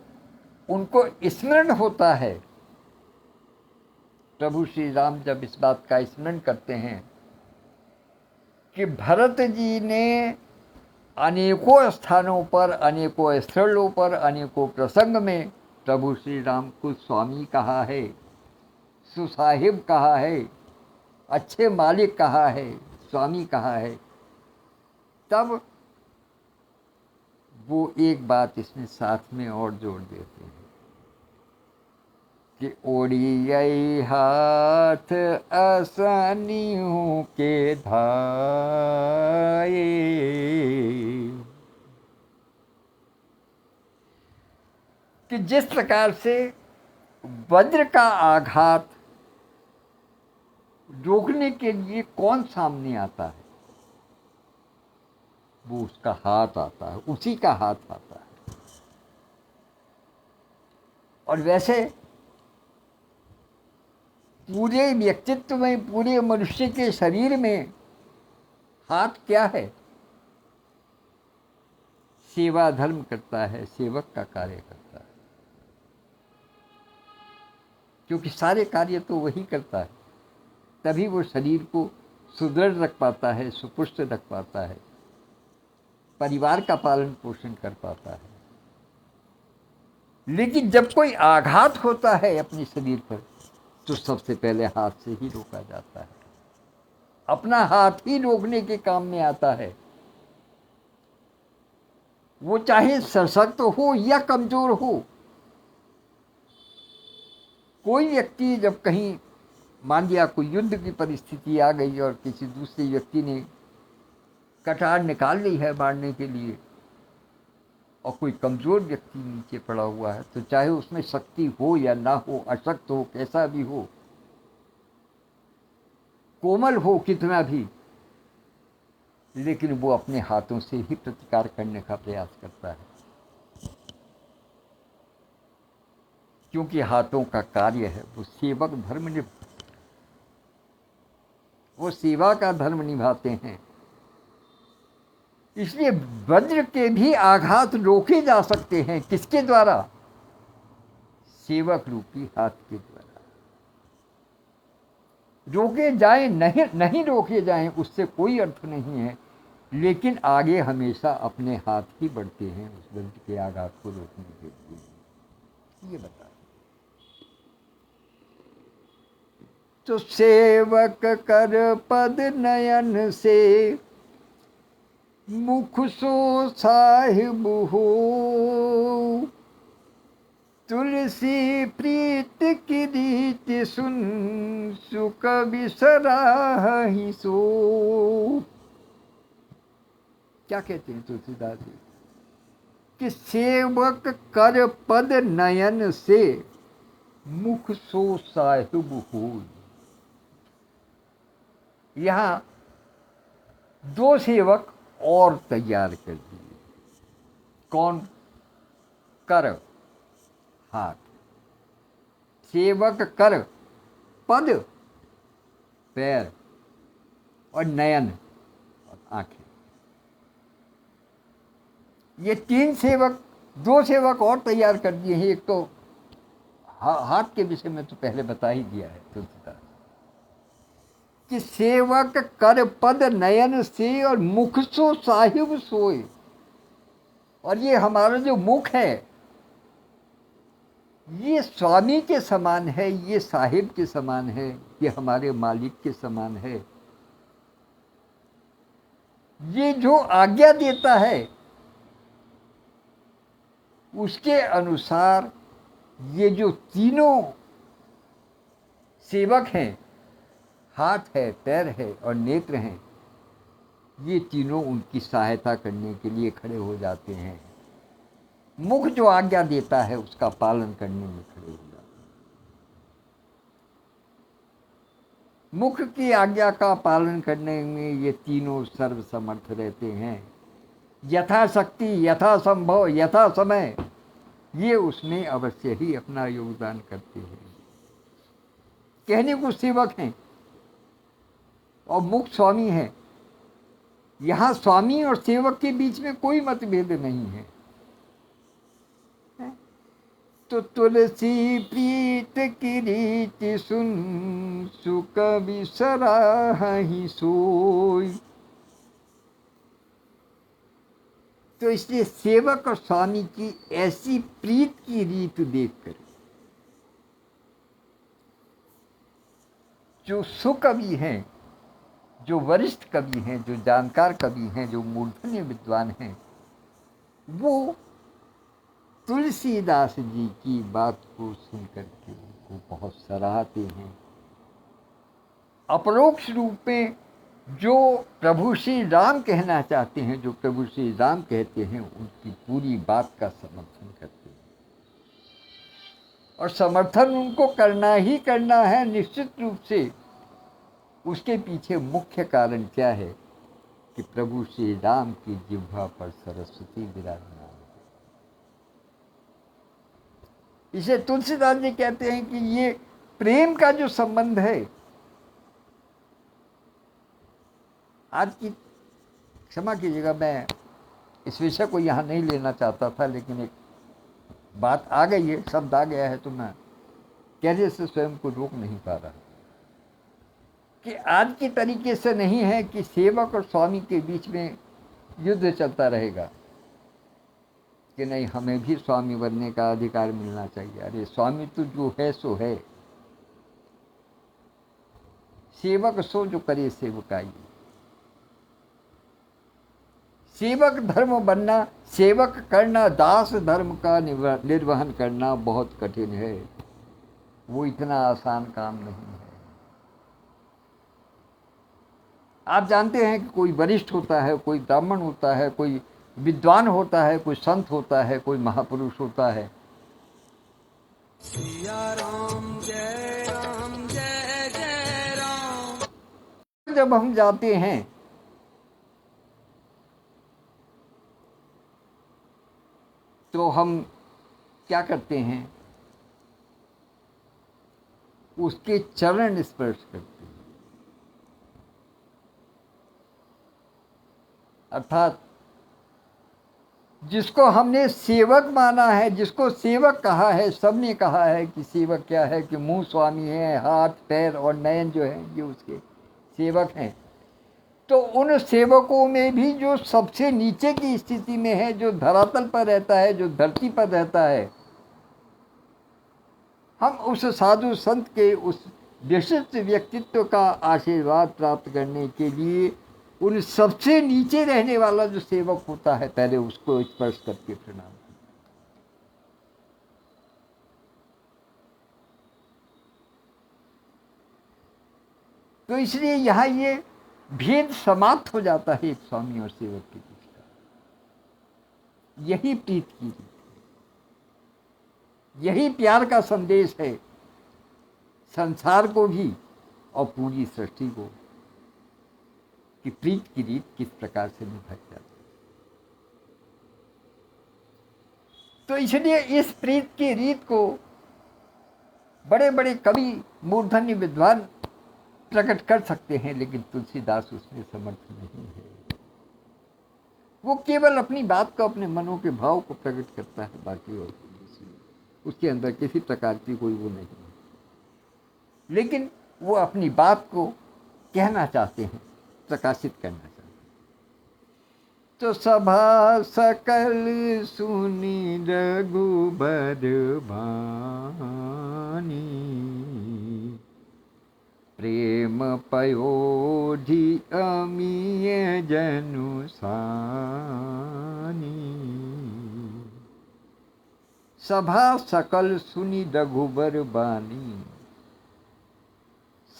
उनको स्मरण होता है, प्रभु श्री राम जब इस बात का स्मरण करते हैं कि भरत जी ने अनेकों स्थानों पर, अनेकों स्थलों पर, अनेकों प्रसंग में प्रभु श्री राम को स्वामी कहा है, सुसाहिब कहा है, अच्छे मालिक कहा है, स्वामी कहा है, तब वो एक बात इसमें साथ में और जोड़ देते हैं कि ओढ़िए हाथ असनियों के धाये, कि जिस प्रकार से वज्र का आघात रोकने के लिए कौन सामने आता है? वो उसका हाथ आता है, उसी का हाथ आता है। और वैसे पूरे व्यक्तित्व में, पूरे मनुष्य के शरीर में हाथ क्या है? सेवा धर्म करता है, सेवक का कार्य करता है। क्योंकि सारे कार्य तो वही करता है, तभी वो शरीर को सुदृढ़ रख पाता है, सुपुष्ट रख पाता है, परिवार का पालन पोषण कर पाता है। लेकिन जब कोई आघात होता है अपने शरीर पर, तो सबसे पहले हाथ से ही रोका जाता है। अपना हाथ ही रोकने के काम में आता है। वो चाहे सशक्त हो या कमजोर हो। कोई व्यक्ति जब कहीं, मान लिया कोई युद्ध की परिस्थिति आ गई और किसी दूसरे व्यक्ति ने कटार निकाल ली है मारने के लिए, और कोई कमजोर व्यक्ति नीचे पड़ा हुआ है, तो चाहे उसमें शक्ति हो या ना हो, अशक्त हो, कैसा भी हो, कोमल हो कितना भी, लेकिन वो अपने हाथों से ही प्रतिकार करने का प्रयास करता है। क्योंकि हाथों का कार्य है, वो सेवक धर्म वो सेवा का धर्म निभाते हैं। इसलिए वज्र के भी आघात रोके जा सकते हैं। किसके द्वारा? सेवक रूपी हाथ के द्वारा। रोके जाएं नहीं रोके जाएं, उससे कोई अर्थ नहीं है, लेकिन आगे हमेशा अपने हाथ ही बढ़ते हैं उस वज्र के आघात को रोकने के लिए। ये बता तो सेवक कर पद नयन से, मुख सो साहिब हो, तुलसी प्रीत की रीत सुन, सुख बिसराहि सो। क्या कहते हैं तुलसीदास जी? कि सेवक कर पद नयन से, मुख सो साहिब हो। यहाँ दो सेवक और तैयार कर दिए। कौन? कर, हाथ। सेवक कर, पद, पैर, और नयन, और आंखें। ये तीन सेवक, दो सेवक और तैयार कर दिए हैं। एक तो हाथ के विषय में तो पहले बता ही दिया है तुलसीदास कि सेवक कर पद नयन से, और मुख सो साहिब सोए। और ये हमारा जो मुख है, ये स्वामी के समान है, ये साहिब के समान है, ये हमारे मालिक के समान है। ये जो आज्ञा देता है उसके अनुसार ये जो तीनों सेवक हैं, हाथ है, पैर है और नेत्र हैं, ये तीनों उनकी सहायता करने के लिए खड़े हो जाते हैं। मुख जो आज्ञा देता है उसका पालन करने में खड़े हो जाते हैं। मुख की आज्ञा का पालन करने में ये तीनों सर्वसमर्थ रहते हैं। यथाशक्ति, यथा संभव, यथा समय, ये उसमें अवश्य ही अपना योगदान करते हैं। कहने को सेवक हैं और मुख स्वामी है। यहाँ स्वामी और सेवक के बीच में कोई मतभेद नहीं है। तो तुलसी प्रीत की रीत सुन, सुख बिसराहि सोई। तो इसलिए सेवक और स्वामी की ऐसी प्रीत की रीत देखकर जो सुकवि हैं, जो वरिष्ठ कवि हैं, जो जानकार कवि हैं, जो मूर्धन्य विद्वान हैं, वो तुलसीदास जी की बात को सुनकर के उनको बहुत सराहते हैं। अपरोक्ष रूप में जो प्रभु श्री राम कहना चाहते हैं, जो प्रभु श्री राम कहते हैं, उनकी पूरी बात का समर्थन करते हैं। और समर्थन उनको करना ही करना है निश्चित रूप से। उसके पीछे मुख्य कारण क्या है कि प्रभु श्री राम की जिह्वा पर सरस्वती विराजमान है। इसे तुलसीदास जी कहते हैं कि ये प्रेम का जो संबंध है, आज की, क्षमा कीजिएगा मैं इस विषय को यहाँ नहीं लेना चाहता था, लेकिन एक बात आ गई है, शब्द आ गया है, तो मैं कहने से स्वयं को रोक नहीं पा रहा कि आज की तरीके से नहीं है कि सेवक और स्वामी के बीच में युद्ध चलता रहेगा कि नहीं हमें भी स्वामी बनने का अधिकार मिलना चाहिए। अरे स्वामी तो जो है सो है, सेवक सो जो करे सेवकाई। सेवक धर्म बनना, सेवक करना, दास धर्म का निर्वहन करना बहुत कठिन है, वो इतना आसान काम नहीं है। आप जानते हैं कि कोई वरिष्ठ होता है, कोई ब्राह्मण होता है, कोई विद्वान होता है, कोई संत होता है, कोई महापुरुष होता है। सिया राम जय राम जय जय राम। जब हम जाते हैं तो हम क्या करते हैं, उसके चरण स्पर्श करते हैं, अर्थात जिसको हमने सेवक माना है, जिसको सेवक कहा है, सबने कहा है कि सेवक क्या है कि मुंह स्वामी है, हाथ पैर और नयन जो है ये उसके सेवक हैं। तो उन सेवकों में भी जो सबसे नीचे की स्थिति में है, जो धरातल पर रहता है, जो धरती पर रहता है, हम उस साधु संत के उस विशिष्ट व्यक्तित्व का आशीर्वाद प्राप्त करने के लिए उन सबसे नीचे रहने वाला जो सेवक होता है, पहले उसको स्पर्श करके प्रणाम। तो इसलिए यहाँ ये भेद समाप्त हो जाता है एक स्वामी और सेवक के बीच का। यही प्रीत की रीत है, यही प्यार का संदेश है संसार को भी और पूरी सृष्टि को, कि प्रीत की रीत किस प्रकार से निभाई जाती है। तो इसलिए इस प्रीत की रीत को बड़े बड़े कवि, मूर्धन्य विद्वान प्रकट कर सकते हैं, लेकिन तुलसीदास उसमें समर्थ नहीं है। वो केवल अपनी बात को, अपने मनों के भाव को प्रकट करता है, बाकी और उसके अंदर किसी प्रकार की कोई वो नहीं है, लेकिन वो अपनी बात को कहना चाहते हैं, प्रकाशित करना चाहते हैं। तो सभा सकल सुनी रघुबर भानी, प्रेम पयोधि अमीय जनु सानी। सभा सकल सुनी रघुबर बानी,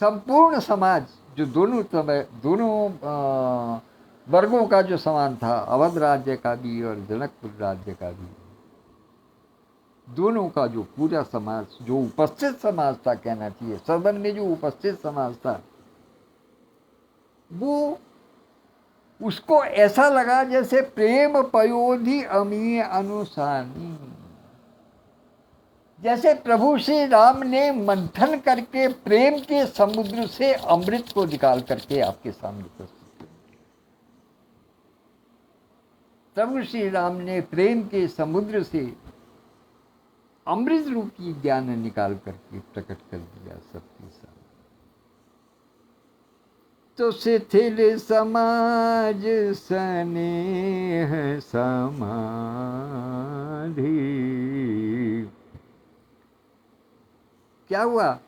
संपूर्ण समाज जो दोनों वर्गों का जो समान था, अवध राज्य का भी और जनकपुर राज्य का भी, दोनों का जो पूरा समाज, जो उपस्थित समाज था, कहना चाहिए सदन में जो उपस्थित समाज था, वो उसको ऐसा लगा जैसे प्रेम पयोधि अमीय अनुसानी, जैसे प्रभु श्री राम ने मंथन करके प्रेम के समुद्र से अमृत को निकाल करके आपके सामने प्रस्तुत किया। प्रभु श्री राम ने प्रेम के समुद्र से अमृत रूपी ज्ञान निकाल करके प्रकट कर दिया सबके सामने। तो शिथिल समाज स्नेह समाधि, क्या हुआ?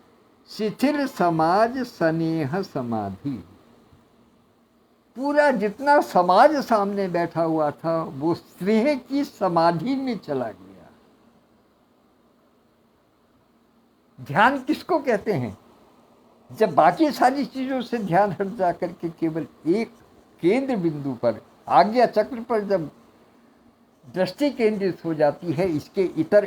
शिथिल समाज स्नेह समाधि। पूरा जितना समाज सामने बैठा हुआ था वो स्नेह की समाधि में चला गया। ध्यान किसको कहते हैं? जब बाकी सारी चीजों से ध्यान हट जा करके केवल एक केंद्र बिंदु पर, आज्ञा चक्र पर जब दृष्टि केंद्रित हो जाती है, इसके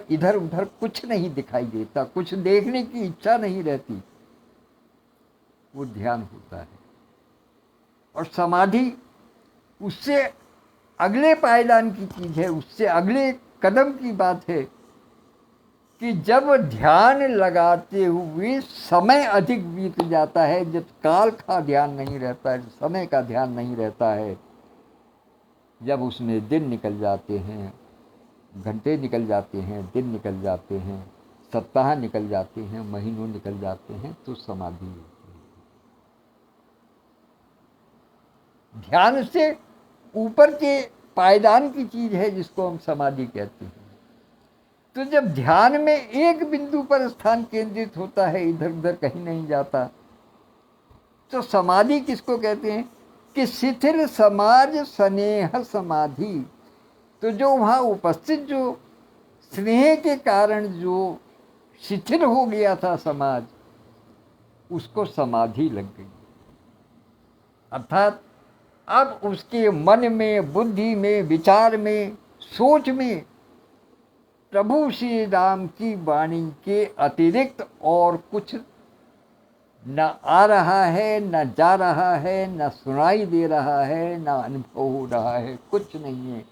इधर उधर कुछ नहीं दिखाई देता, कुछ देखने की इच्छा नहीं रहती, वो ध्यान होता है। और समाधि उससे अगले पायदान की चीज़ है, उससे अगले कदम की बात है कि जब ध्यान लगाते हुए समय अधिक बीत जाता है, जब काल का ध्यान नहीं रहता है, समय का ध्यान नहीं रहता है, जब उसमें दिन निकल जाते हैं, घंटे निकल जाते हैं, दिन निकल जाते हैं, सप्ताह निकल जाते हैं, महीनों निकल जाते हैं, तो समाधि होती है। ध्यान से ऊपर के पायदान की चीज है जिसको हम समाधि कहते हैं। तो जब ध्यान में एक बिंदु पर स्थान केंद्रित होता है, इधर उधर कहीं नहीं जाता, तो समाधि किसको कहते हैं कि शिथिल समाज स्नेह समाधि। तो जो वहाँ उपस्थित जो स्नेह के कारण जो शिथिल हो गया था समाज, उसको समाधि लग गई। अर्थात अब उसके मन में, बुद्धि में, विचार में, सोच में प्रभु श्री राम की वाणी के अतिरिक्त और कुछ न आ रहा है, न जा रहा है, न सुनाई दे रहा है, न अनुभव हो रहा है, कुछ नहीं है।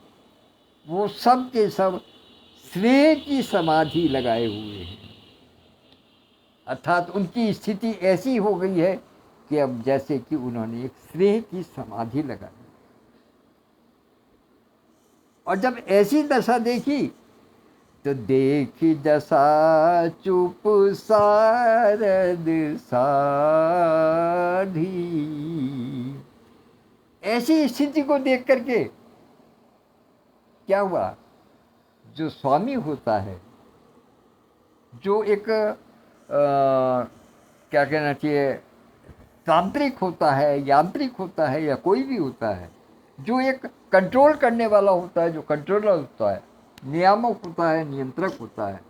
वो सब के सब स्नेह की समाधि लगाए हुए हैं। अर्थात उनकी स्थिति ऐसी हो गई है कि अब जैसे कि उन्होंने एक स्नेह की समाधि लगाई। और जब ऐसी दशा देखी तो देखी दशा चुप सारद साधी। ऐसी स्थिति को देख करके क्या हुआ, जो स्वामी होता है, जो एक क्या कहना चाहिए, तांत्रिक होता है, यांत्रिक होता है, या कोई भी होता है, जो एक कंट्रोल करने वाला होता है, जो कंट्रोलर होता है, नियामक होता है, नियंत्रक होता है,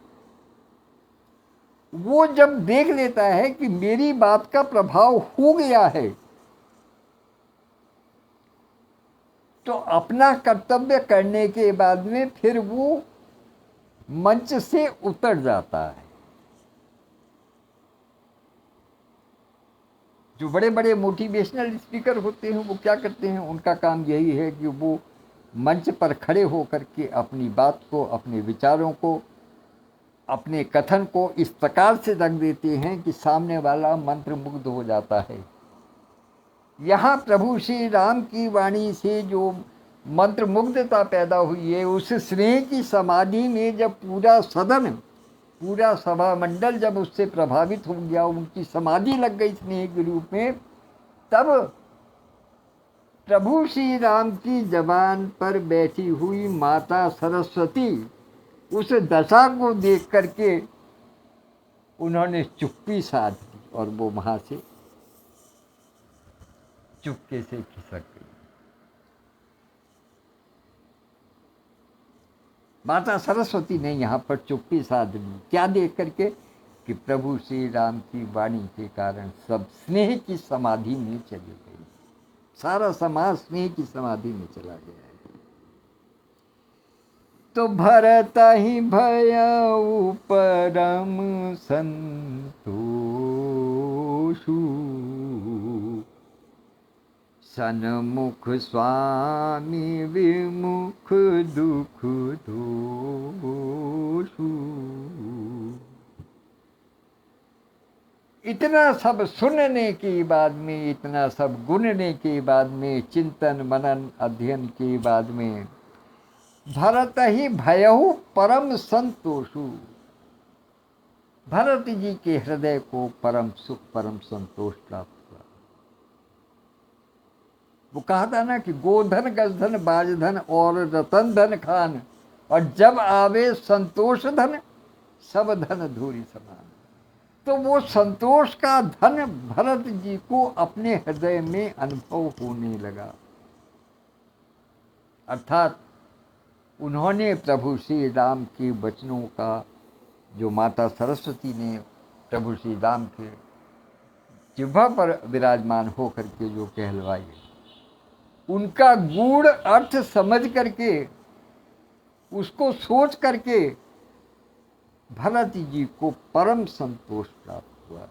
वो जब देख लेता है कि मेरी बात का प्रभाव हो गया है, तो अपना कर्तव्य करने के बाद में फिर वो मंच से उतर जाता है। जो बड़े बड़े मोटिवेशनल स्पीकर होते हैं, वो क्या करते हैं, उनका काम यही है कि वो मंच पर खड़े होकर के अपनी बात को, अपने विचारों को, अपने कथन को इस प्रकार से रख देते हैं कि सामने वाला मंत्रमुग्ध हो जाता है। यहाँ प्रभु श्री राम की वाणी से जो मंत्रमुग्धता पैदा हुई है, उस स्नेह की समाधि में जब पूरा सदन, पूरा सभा मंडल जब उससे प्रभावित हो गया, उनकी समाधि लग गई स्नेह के रूप में, तब प्रभु श्री राम की जबान पर बैठी हुई माता सरस्वती उस दशा को देख करके उन्होंने चुप्पी साध ली और वो वहां से चुपके से खिसक गई। माता सरस्वती ने यहाँ पर चुप्पी साध ली, क्या देख करके कि प्रभु श्री राम की वाणी के कारण सब स्नेह की समाधि में चली गई, सारा समाज स्नेह की समाधि में चला गया है। तो भरत ही भयउ परम संतोषु, सन्मुख स्वामी विमुख दुख दोषु। इतना सब सुनने के बाद में, इतना सब गुनने के बाद में, चिंतन मनन अध्ययन के बाद में, भरत ही भयहु परम संतोषु, भरत जी के हृदय को परम सुख, परम संतोष प्राप्त हुआ। वो कहा था ना कि गोधन गजधन बाजधन और रतन धन खान, और जब आवे संतोष धन सब धन धूरी समान। तो वो संतोष का धन भरत जी को अपने हृदय में अनुभव होने लगा। अर्थात उन्होंने प्रभु श्री राम के वचनों का, जो माता सरस्वती ने प्रभु श्री राम के जिह्वा पर विराजमान होकर के जो कहलवाई, उनका गूढ़ अर्थ समझ करके, उसको सोच करके भरत जी को परम संतोष प्राप्त हुआ,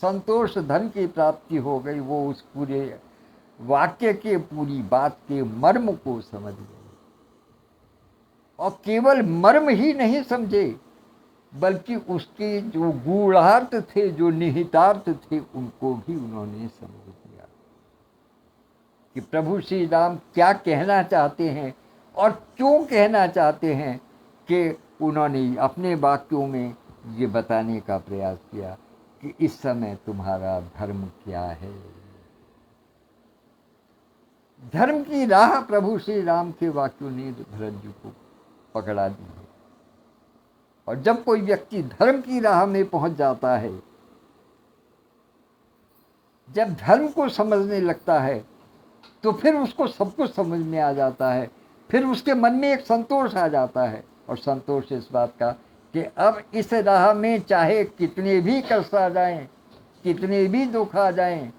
संतोष धन की प्राप्ति हो गई। वो उस पूरे वाक्य के, पूरी बात के मर्म को समझ गए, और केवल मर्म ही नहीं समझे बल्कि उसके जो गूढ़ार्थ थे, जो निहितार्थ थे, उनको भी उन्होंने समझ लिया कि प्रभु श्री राम क्या कहना चाहते हैं और क्यों कहना चाहते हैं, कि उन्होंने अपने वाक्यों में ये बताने का प्रयास किया कि इस समय तुम्हारा धर्म क्या है। धर्म की राह प्रभु श्री राम के वाक्यों ने भरत जी को पकड़ा दी है। और जब कोई व्यक्ति धर्म की राह में पहुंच जाता है, जब धर्म को समझने लगता है, तो फिर उसको सब कुछ समझ में आ जाता है। फिर उसके मन में एक संतोष आ जाता है, और संतोष इस बात का कि अब इस राह में चाहे कितने भी कष्ट आ जाएं, कितने भी दुख आ जाएं,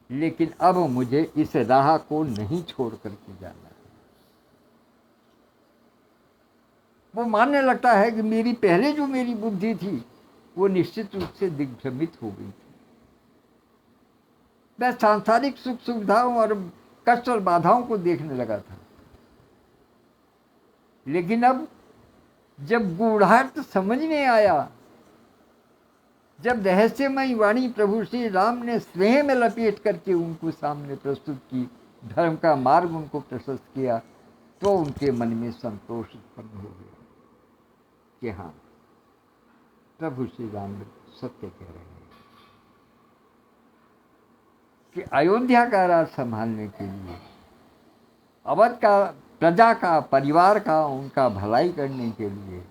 लेकिन अब मुझे इस राह को नहीं छोड़ करके जाना है। वो मानने लगता है कि मेरी पहले जो मेरी बुद्धि थी वो निश्चित रूप से दिग्भ्रमित हो गई थी। मैं सांसारिक सुख सुविधाओं और कष्ट और बाधाओं को देखने लगा था, लेकिन अब जब गूढ़ार्थ समझ में आया, जब रहस्यमयी वाणी प्रभु श्री राम ने स्नेह में लपेट करके उनको सामने प्रस्तुत की, धर्म का मार्ग उनको प्रशस्त किया, तो उनके मन में संतोष उत्पन्न हो गया कि हाँ, प्रभु श्री राम सत्य कह रहे हैं कि अयोध्या का राज संभालने के लिए, अवध का, प्रजा का, परिवार का, उनका भलाई करने के लिए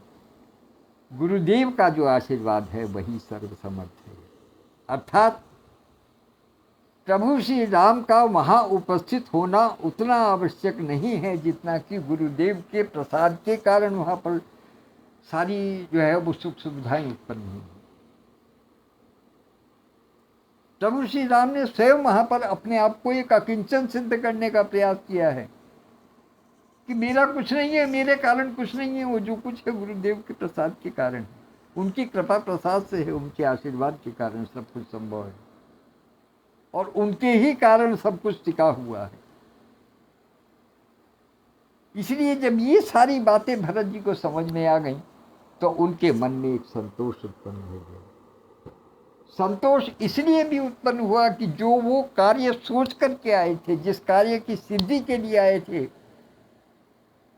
गुरुदेव का जो आशीर्वाद है वही सर्वसमर्थ है। अर्थात प्रभु श्री राम का वहाँ उपस्थित होना उतना आवश्यक नहीं है जितना कि गुरुदेव के प्रसाद के कारण वहाँ पर सारी जो है वो सुख सुविधाएं उत्पन्न हुई। प्रभु श्री राम ने स्वयं वहाँ पर अपने आप को एक अकिंचन सिद्ध करने का प्रयास किया है कि मेरा कुछ नहीं है, मेरे कारण कुछ नहीं है, वो जो कुछ है गुरुदेव के प्रसाद के कारण है, उनकी कृपा प्रसाद से है, उनके आशीर्वाद के कारण सब कुछ संभव है, और उनके ही कारण सब कुछ टिका हुआ है। इसलिए जब ये सारी बातें भरत जी को समझ में आ गई, तो उनके मन में एक संतोष उत्पन्न हो गया। संतोष इसलिए भी उत्पन्न हुआ कि जो वो कार्य सोच करके आए थे, जिस कार्य की सिद्धि के लिए आए थे,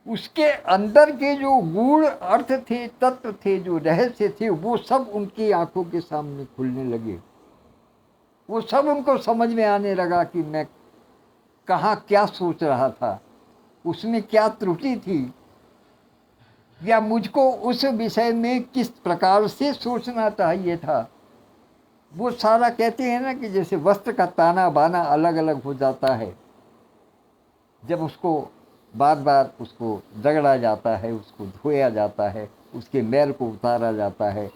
उसके अंदर के जो गूढ़ अर्थ थे, तत्व थे, जो रहस्य थे, वो सब उनकी आंखों के सामने खुलने लगे। वो सब उनको समझ में आने लगा कि मैं कहाँ क्या सोच रहा था, उसमें क्या त्रुटि थी, या मुझको उस विषय में किस प्रकार से सोचना चाहिए था। वो सारा कहते हैं ना कि जैसे वस्त्र का ताना बाना अलग अलग हो जाता है, जब उसको बार बार उसको रगड़ा जाता है, उसको धोया जाता है, उसके मैल को उतारा जाता है,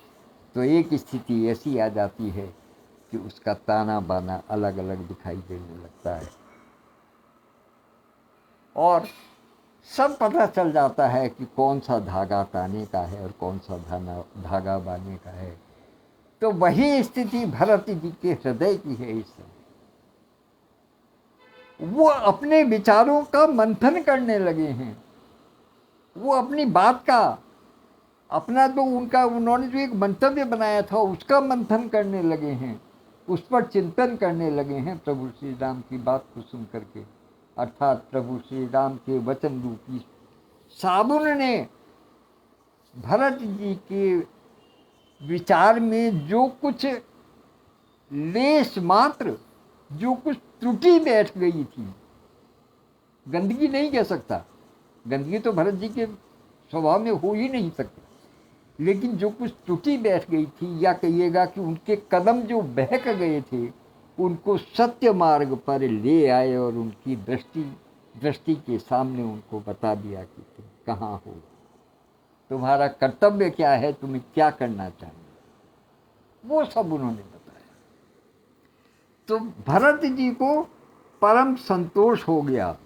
तो एक स्थिति ऐसी आ जाती है कि उसका ताना बाना अलग अलग दिखाई देने लगता है, और सब पता चल जाता है कि कौन सा धागा ताने का है और कौन सा धागा बाने का है। तो वही स्थिति भरत जी के हृदय की है। इस समय वो अपने विचारों का मंथन करने लगे हैं, वो अपनी बात का, अपना तो उनका, उन्होंने जो एक मंतव्य बनाया था उसका मंथन करने लगे हैं, उस पर चिंतन करने लगे हैं प्रभु श्री राम की बात को सुन करके। अर्थात प्रभु श्री राम के वचन रूपी साबुन ने भरत जी के विचार में जो कुछ लेश मात्र, जो कुछ त्रुटि बैठ गई थी, गंदगी नहीं कह सकता, गंदगी तो भरत जी के स्वभाव में हो ही नहीं सकती, लेकिन जो कुछ त्रुटि बैठ गई थी, या कहिएगा कि उनके कदम जो बहक गए थे, उनको सत्य मार्ग पर ले आए और उनकी दृष्टि के सामने उनको बता दिया कि तुम कहाँ हो, तुम्हारा कर्तव्य क्या है, तुम्हें क्या करना चाहिए, वो सब उन्होंने बताया। तो भरत जी को परम संतोष हो गया,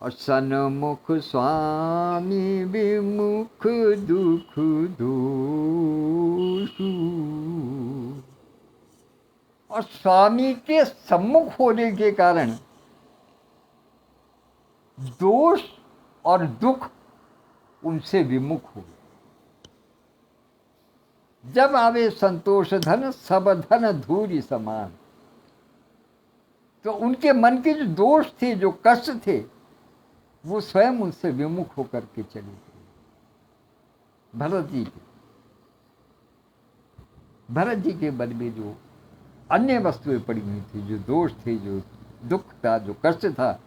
और सन्मुख स्वामी विमुख दुख दोषु, और स्वामी के सम्मुख होने के कारण दोष और दुख उनसे विमुख हो गए। जब आवे संतोष धन सब धन धूरी समान, तो उनके मन के जो दोष थे, जो कष्ट थे, वो स्वयं उनसे विमुख होकर के चले गए। भरत जी के मन में जो अन्य वस्तुएं पड़ी हुई थी, जो दोष थे, जो दुख था, जो कष्ट था,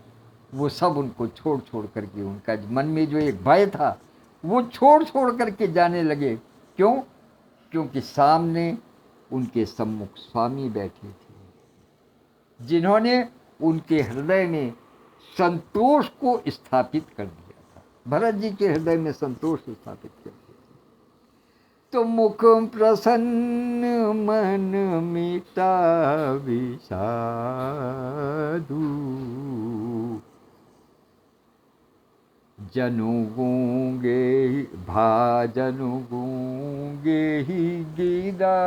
वो सब उनको छोड़ छोड़ करके, उनका मन में जो एक भय था वो छोड़ छोड़ करके जाने लगे। क्यों? क्योंकि सामने उनके सम्मुख स्वामी बैठे थे, जिन्होंने उनके हृदय में संतोष को स्थापित कर दिया था। भरत जी के हृदय में संतोष स्थापित कर दिया। तो मुख प्रसन्न मन मिटा विषादु, जनु गूंगे भाजनु गूंगे ही गीदा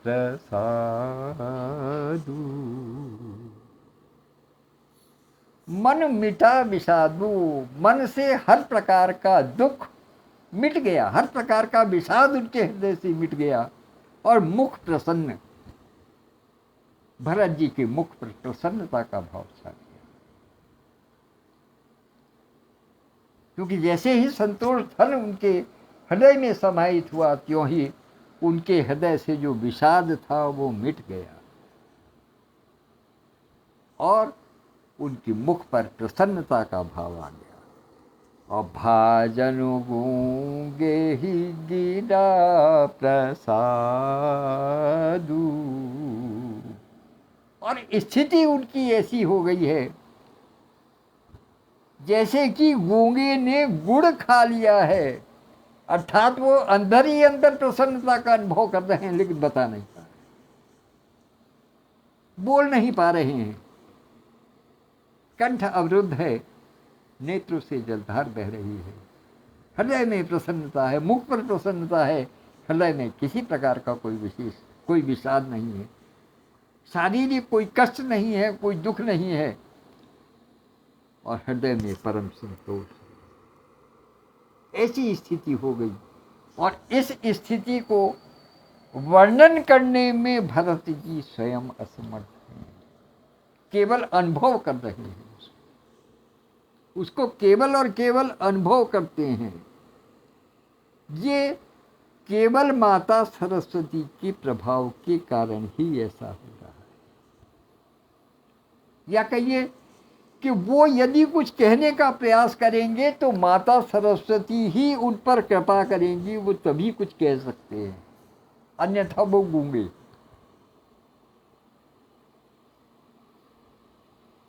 प्रसादु। मन मिटा विषादु, मन से हर प्रकार का दुख मिट गया, हर प्रकार का विषाद उनके हृदय से मिट गया। और मुख प्रसन्न, भरत जी के मुख पर प्रसन्नता का भाव छा गया। क्योंकि जैसे ही संतोष धन उनके हृदय में समाहित हुआ, त्यों ही उनके हृदय से जो विषाद था वो मिट गया और उनके मुख पर प्रसन्नता का भाव आ गया। और भाजनु गूंगे ही गीदा प्रसादु, और स्थिति उनकी ऐसी हो गई है जैसे कि गूंगे ने गुड़ खा लिया है, अर्थात वो अंदर ही अंदर प्रसन्नता का अनुभव कर रहे हैं, लेकिन बता नहीं पा रहे, बोल नहीं पा रहे हैं। कंठ अवरुद्ध है, नेत्रों से जलधार बह रही है, हृदय में प्रसन्नता है, मुख पर प्रसन्नता है, हृदय में किसी प्रकार का कोई विषाद नहीं है, शारीरिक कोई कष्ट नहीं है, कोई दुख नहीं है, और हृदय में परम संतोष। ऐसी स्थिति हो गई। और इस स्थिति को वर्णन करने में भरत जी स्वयं असमर्थ हैं, केवल अनुभव कर रहे हैं, उसको केवल और केवल अनुभव करते हैं। ये केवल माता सरस्वती के प्रभाव के कारण ही ऐसा हो रहा है। या कहिए कि वो यदि कुछ कहने का प्रयास करेंगे तो माता सरस्वती ही उन पर कृपा करेंगी, वो तभी कुछ कह सकते हैं, अन्यथा वो गूंगे।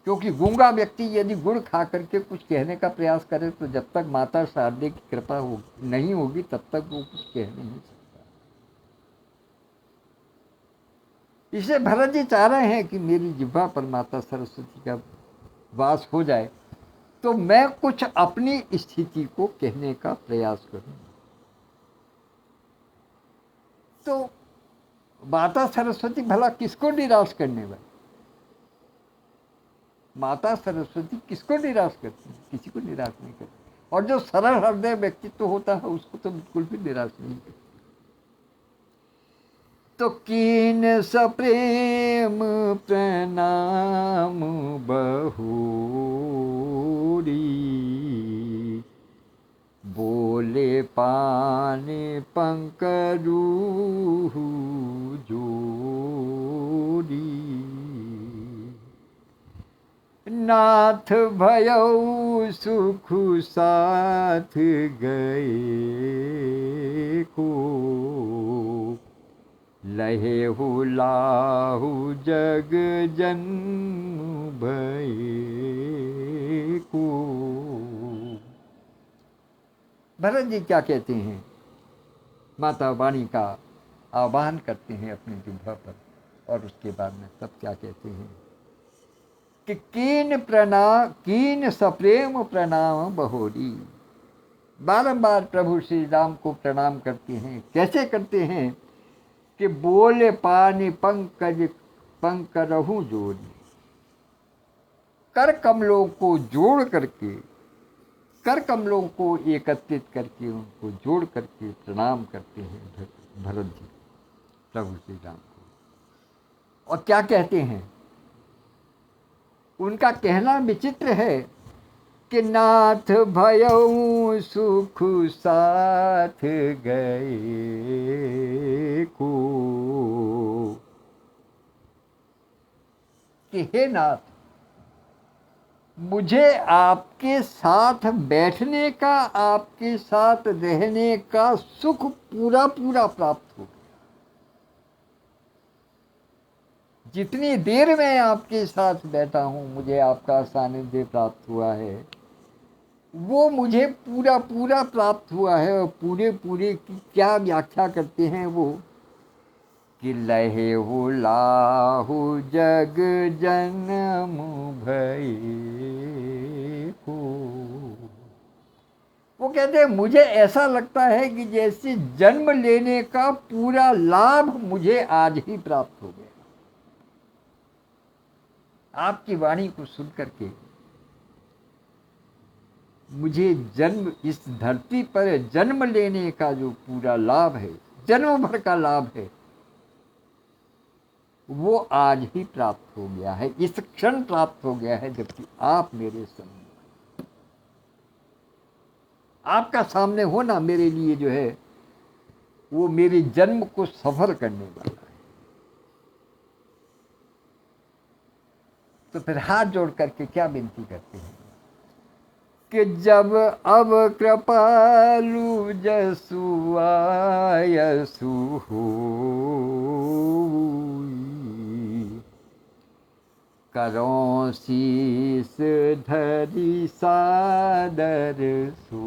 क्योंकि गूंगा व्यक्ति यदि गुड़ खा करके कुछ कहने का प्रयास करे तो जब तक माता शारदे की कृपा नहीं होगी तब तक वो कुछ कह नहीं सकता। इसलिए भरत जी चाह रहे हैं कि मेरी जिह्वा पर माता सरस्वती का वास हो जाए तो मैं कुछ अपनी स्थिति को कहने का प्रयास करूं। तो माता सरस्वती भला किसको निराश करने वाली? माता सरस्वती किसको निराश करती है? किसी को निराश नहीं करती। और जो सरल हृदय व्यक्तित्व होता है उसको तो बिल्कुल भी निराश नहीं करती। तो कीन सप्रेम प्रणाम बहुरी, बोले पाने पंकरू जोड़ी, नाथ भयऊ सुख साथ गए को, लहे हुलाहु जग जन्म भये को। भरत जी क्या कहते हैं? माता वाणी का आह्वान करते हैं अपनी जिह्वा पर, और उसके बाद में तब क्या कहते हैं कि कीन सप्रेम प्रणाम बहोरी। बारंबार प्रभु श्री राम को प्रणाम करते हैं। कैसे करते हैं कि बोले पानी पंकज पंकरहु जोरी। कर कमलों को जोड़ करके, कर कमलों को एकत्रित करके, उनको जोड़ करके प्रणाम करते हैं भरत जी प्रभु श्री राम को। और क्या कहते हैं? उनका कहना विचित्र है कि नाथ भयऊ सुख साथ गए को, कि हे नाथ, मुझे आपके साथ बैठने का, आपके साथ रहने का सुख पूरा पूरा प्राप्त हो गया। जितनी देर मैं आपके साथ बैठा हूं, मुझे आपका सानिध्य प्राप्त हुआ है, वो मुझे पूरा पूरा प्राप्त हुआ है। और पूरे पूरे की क्या व्याख्या करते हैं वो, कि लहे हो लाहु जग जन्म भय को। वो कहते हैं मुझे ऐसा लगता है कि जैसे जन्म लेने का पूरा लाभ मुझे आज ही प्राप्त हो गया। आपकी वाणी को सुन करके मुझे जन्म, इस धरती पर जन्म लेने का जो पूरा लाभ है, जन्म भर का लाभ है, वो आज ही प्राप्त हो गया है, इस क्षण प्राप्त हो गया है, जबकि आप मेरे सामने, आपका सामने होना मेरे लिए जो है वो मेरे जन्म को सफल करने वाला है। तो फिर हाथ जोड़ करके क्या विनती करते हैं कि जब अब कृपालु जसु आयसु होई, करों शीस धरि सादर सोई।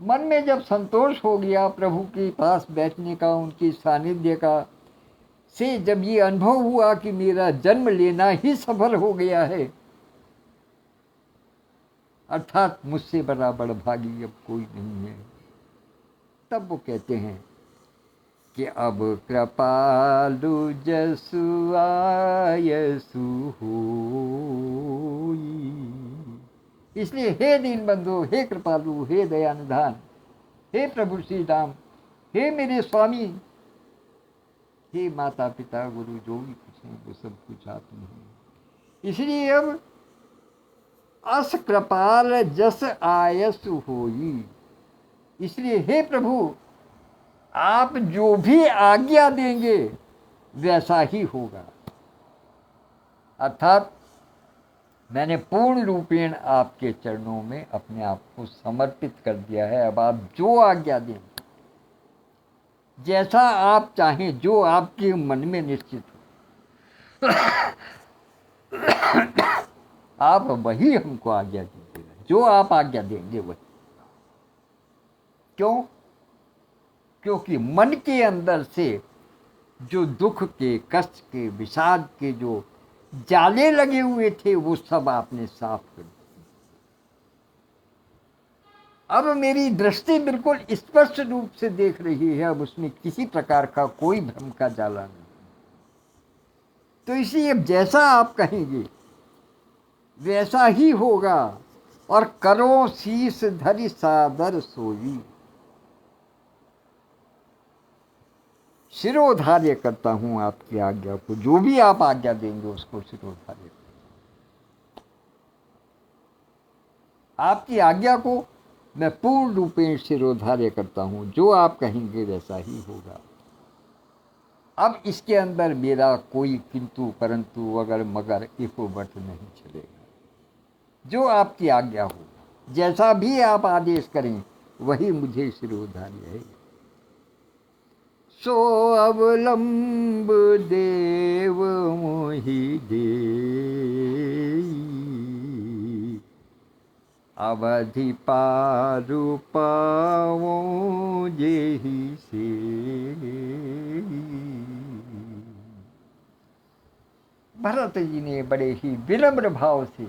मन में जब संतोष हो गया प्रभु के पास बैठने का, उनकी सानिध्य का, से जब ये अनुभव हुआ कि मेरा जन्म लेना ही सफल हो गया है, अर्थात मुझसे बड़ा बड़भागी अब कोई नहीं है, तब वो कहते हैं कि अब कृपालु जसु आयसु होई। इसलिए हे दीनबंधु, हे कृपालु, हे दयानिधान, हे प्रभु श्री राम, हे मेरे स्वामी, हे माता पिता गुरु, जो भी कुछ है वो सब कुछ आप ही हैं। इसलिए अब अस कृपाल जस आयसु होई, इसलिए हे प्रभु, आप जो भी आज्ञा देंगे वैसा ही होगा। अर्थात मैंने पूर्ण रूपेण आपके चरणों में अपने आप को समर्पित कर दिया है। अब आप जो आज्ञा दें, जैसा आप चाहें, जो आपके मन में निश्चित हो, आप वही हमको आज्ञा दीजिएगा। जो आप आज्ञा देंगे वही। क्यों? क्योंकि मन के अंदर से जो दुख के, कष्ट के, विषाद के जो जाले लगे हुए थे, वो सब आपने साफ कर दिए। अब मेरी दृष्टि बिल्कुल स्पष्ट रूप से देख रही है। अब उसमें किसी प्रकार का कोई भ्रम का जाला नहीं। तो इसलिए जैसा आप कहेंगे वैसा ही होगा। और करो शीस धरि सादर सोई, शिरोधार्य करता हूं आपकी आज्ञा को। जो भी आप आज्ञा देंगे उसको शिरोधार्य, आपकी आज्ञा को मैं पूर्ण रूपेण शिरोधार्य करता हूं। जो आप कहेंगे वैसा ही होगा। अब इसके अंदर मेरा कोई किंतु परंतु अगर मगर इको बट नहीं चलेगा। जो आपकी आज्ञा हो, जैसा भी आप आदेश करें वही मुझे शिरोधार्य है। सो अवलंब देव मोहि देई, अवधि पारु पावो जेहि से। भरत जी ने बड़े ही विनम्र भाव से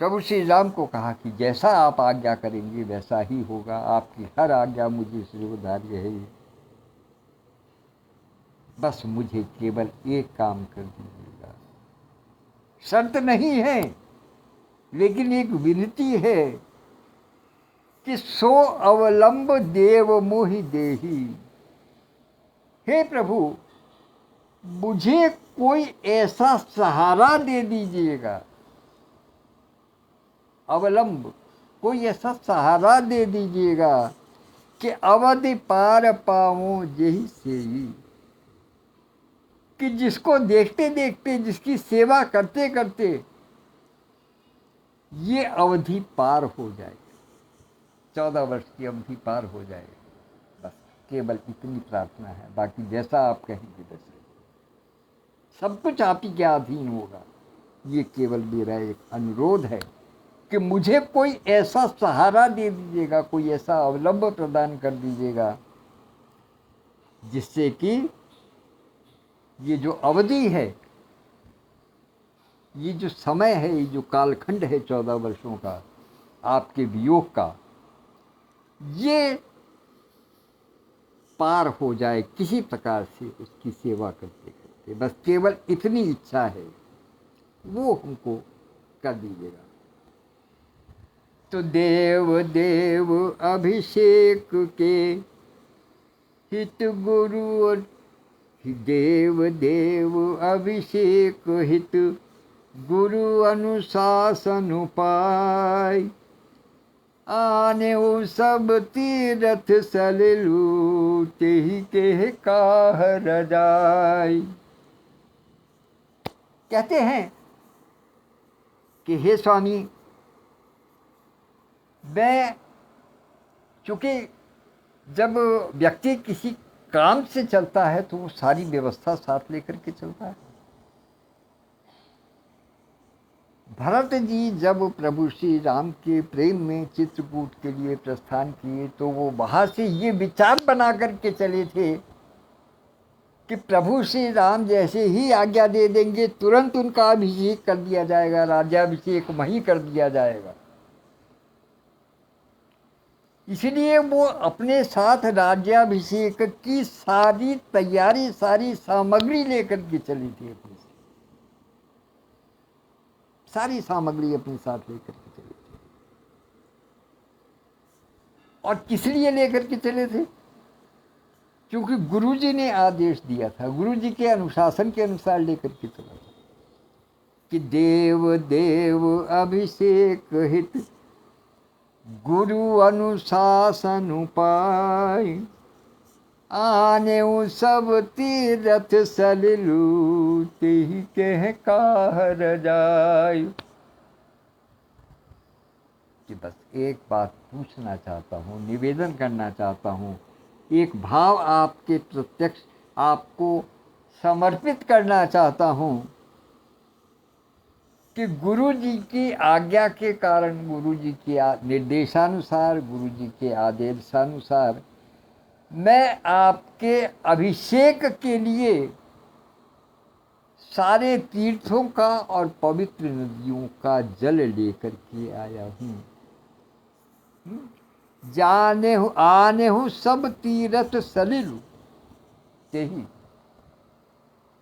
प्रभु श्री राम को कहा कि जैसा आप आज्ञा करेंगे वैसा ही होगा, आपकी हर आज्ञा मुझे स्वीकार्य है, बस मुझे केवल एक काम कर दीजिएगा। शर्त नहीं है, लेकिन एक विनती है कि सो अवलंब देव मोहि देही। हे प्रभु, मुझे कोई ऐसा सहारा दे दीजिएगा, अवलंब, कोई ऐसा सहारा दे दीजिएगा कि अवधि पार पाऊं यही से ही, कि जिसको देखते देखते, जिसकी सेवा करते करते ये अवधि पार हो जाए, 14 वर्ष की अवधि पार हो जाए, बस केवल इतनी प्रार्थना है। बाकी जैसा आप कहेंगे वैसे सब कुछ आप ही के अधीन होगा। ये केवल मेरा एक अनुरोध है कि मुझे कोई ऐसा सहारा दे दीजिएगा, कोई ऐसा अवलंब प्रदान कर दीजिएगा जिससे कि ये जो अवधि है, ये जो समय है, ये जो कालखंड है 14 वर्षों का आपके वियोग का, ये पार हो जाए किसी प्रकार से उसकी सेवा करते करते। बस केवल इतनी इच्छा है, वो हमको कर दीजिएगा। तो देव देव अभिषेक के हित गुरु, देव देव अभिषेक हित गुरु अनुशासन पाय, आने वो सब तीरथ सलिलू, तेहि के काह रजाई। कहते हैं कि हे स्वामी, मैं, चूँकि जब व्यक्ति किसी काम से चलता है तो वो सारी व्यवस्था साथ लेकर के चलता है। भरत जी जब प्रभु श्री राम के प्रेम में चित्रकूट के लिए प्रस्थान किए तो वो वहाँ से ये विचार बना करके चले थे कि प्रभु श्री राम जैसे ही आज्ञा दे देंगे तुरंत उनका अभिषेक कर दिया जाएगा, राज्याभिषेक वहीं कर दिया जाएगा। इसलिए वो अपने साथ राज्याभिषेक की सारी तैयारी, सारी सामग्री लेकर के चली थी, अपनी सारी सामग्री अपने साथ लेकर के चले थे। और किस लिए लेकर के चले थे? क्योंकि गुरुजी ने आदेश दिया था, गुरुजी के अनुशासन के अनुसार लेकर के चला था कि देव देव अभिषेक हित गुरु अनुशासन पाय, आने सब तीरथ सलिलू, तेहि के काह रजाई। कि बस एक बात पूछना चाहता हूँ, निवेदन करना चाहता हूँ, एक भाव आपके प्रत्यक्ष आपको समर्पित करना चाहता हूँ कि गुरु जी की आज्ञा के कारण, गुरु जी के निर्देशानुसार, गुरु जी के आदेशानुसार मैं आपके अभिषेक के लिए सारे तीर्थों का और पवित्र नदियों का जल लेकर के आया हूँ। जाने हूँ आने हूँ सब तीर्थ सलिलु, तेही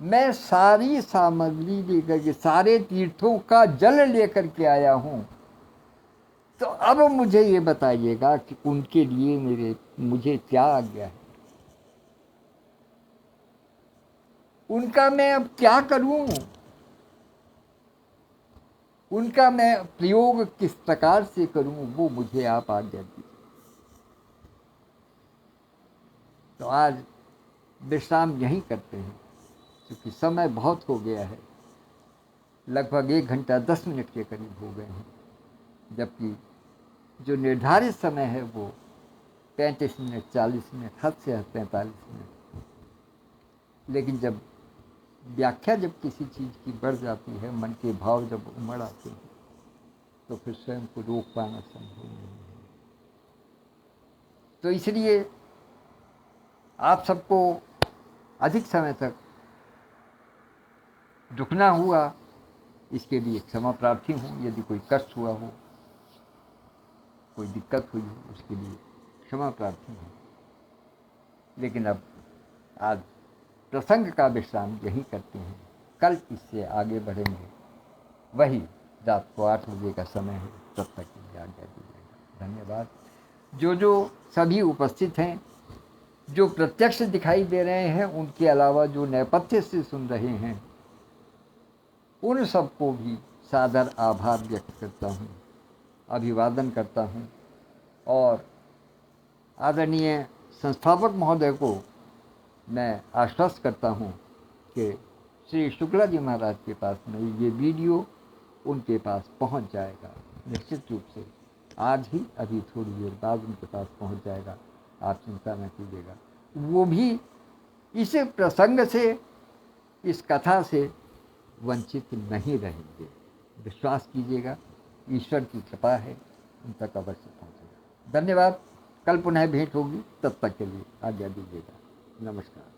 मैं सारी सामग्री लेकर के, सारे तीर्थों का जल लेकर के आया हूँ। तो अब मुझे ये बताइएगा कि उनके लिए मुझे क्या आज्ञा है, उनका मैं अब क्या करूं, उनका मैं प्रयोग किस प्रकार से करूं, वो मुझे आप आज्ञा दीजिए। तो आज विश्राम यहीं करते हैं, क्योंकि समय बहुत हो गया है, लगभग 1 घंटा 10 मिनट के करीब हो गए हैं, जबकि जो निर्धारित समय है वो 35 मिनट, 40 मिनट, हद से हद 45 मिनट। लेकिन जब व्याख्या जब किसी चीज़ की बढ़ जाती है, मन के भाव जब उमड़ आते हैं, तो फिर स्वयं को रोक पाना संभव नहीं है। तो इसलिए आप सबको अधिक समय तक रुकना हुआ, इसके लिए क्षमा प्रार्थी हूँ। यदि कोई कष्ट हुआ हो, कोई दिक्कत हुई हो, उसके लिए क्षमा प्रार्थी हूँ। लेकिन अब आज प्रसंग का विश्राम यही करते हैं। कल इससे आगे बढ़ेंगे। वही रात को 8 बजे का समय है। तब तक के लिए आज्ञा दीजिएगा। धन्यवाद। जो सभी उपस्थित हैं, जो प्रत्यक्ष दिखाई दे रहे हैं, उनके अलावा जो नेपथ्य से सुन रहे हैं, उन सबको भी सादर आभार व्यक्त करता हूँ, अभिवादन करता हूँ। और आदरणीय संस्थापक महोदय को मैं आश्वस्त करता हूँ कि श्री शुक्ला जी महाराज के पास में ये वीडियो उनके पास पहुँच जाएगा, निश्चित रूप से आज ही, अभी थोड़ी देर बाद उनके पास पहुँच जाएगा। आप चिंता न कीजिएगा। वो भी इस प्रसंग से, इस कथा से वंचित नहीं रहेंगे। विश्वास कीजिएगा, ईश्वर की कृपा है, उन तक अवश्य पहुँचेगा। धन्यवाद। कल पुनः भेंट होगी। तब तक के लिए आज्ञा दीजिएगा। नमस्कार।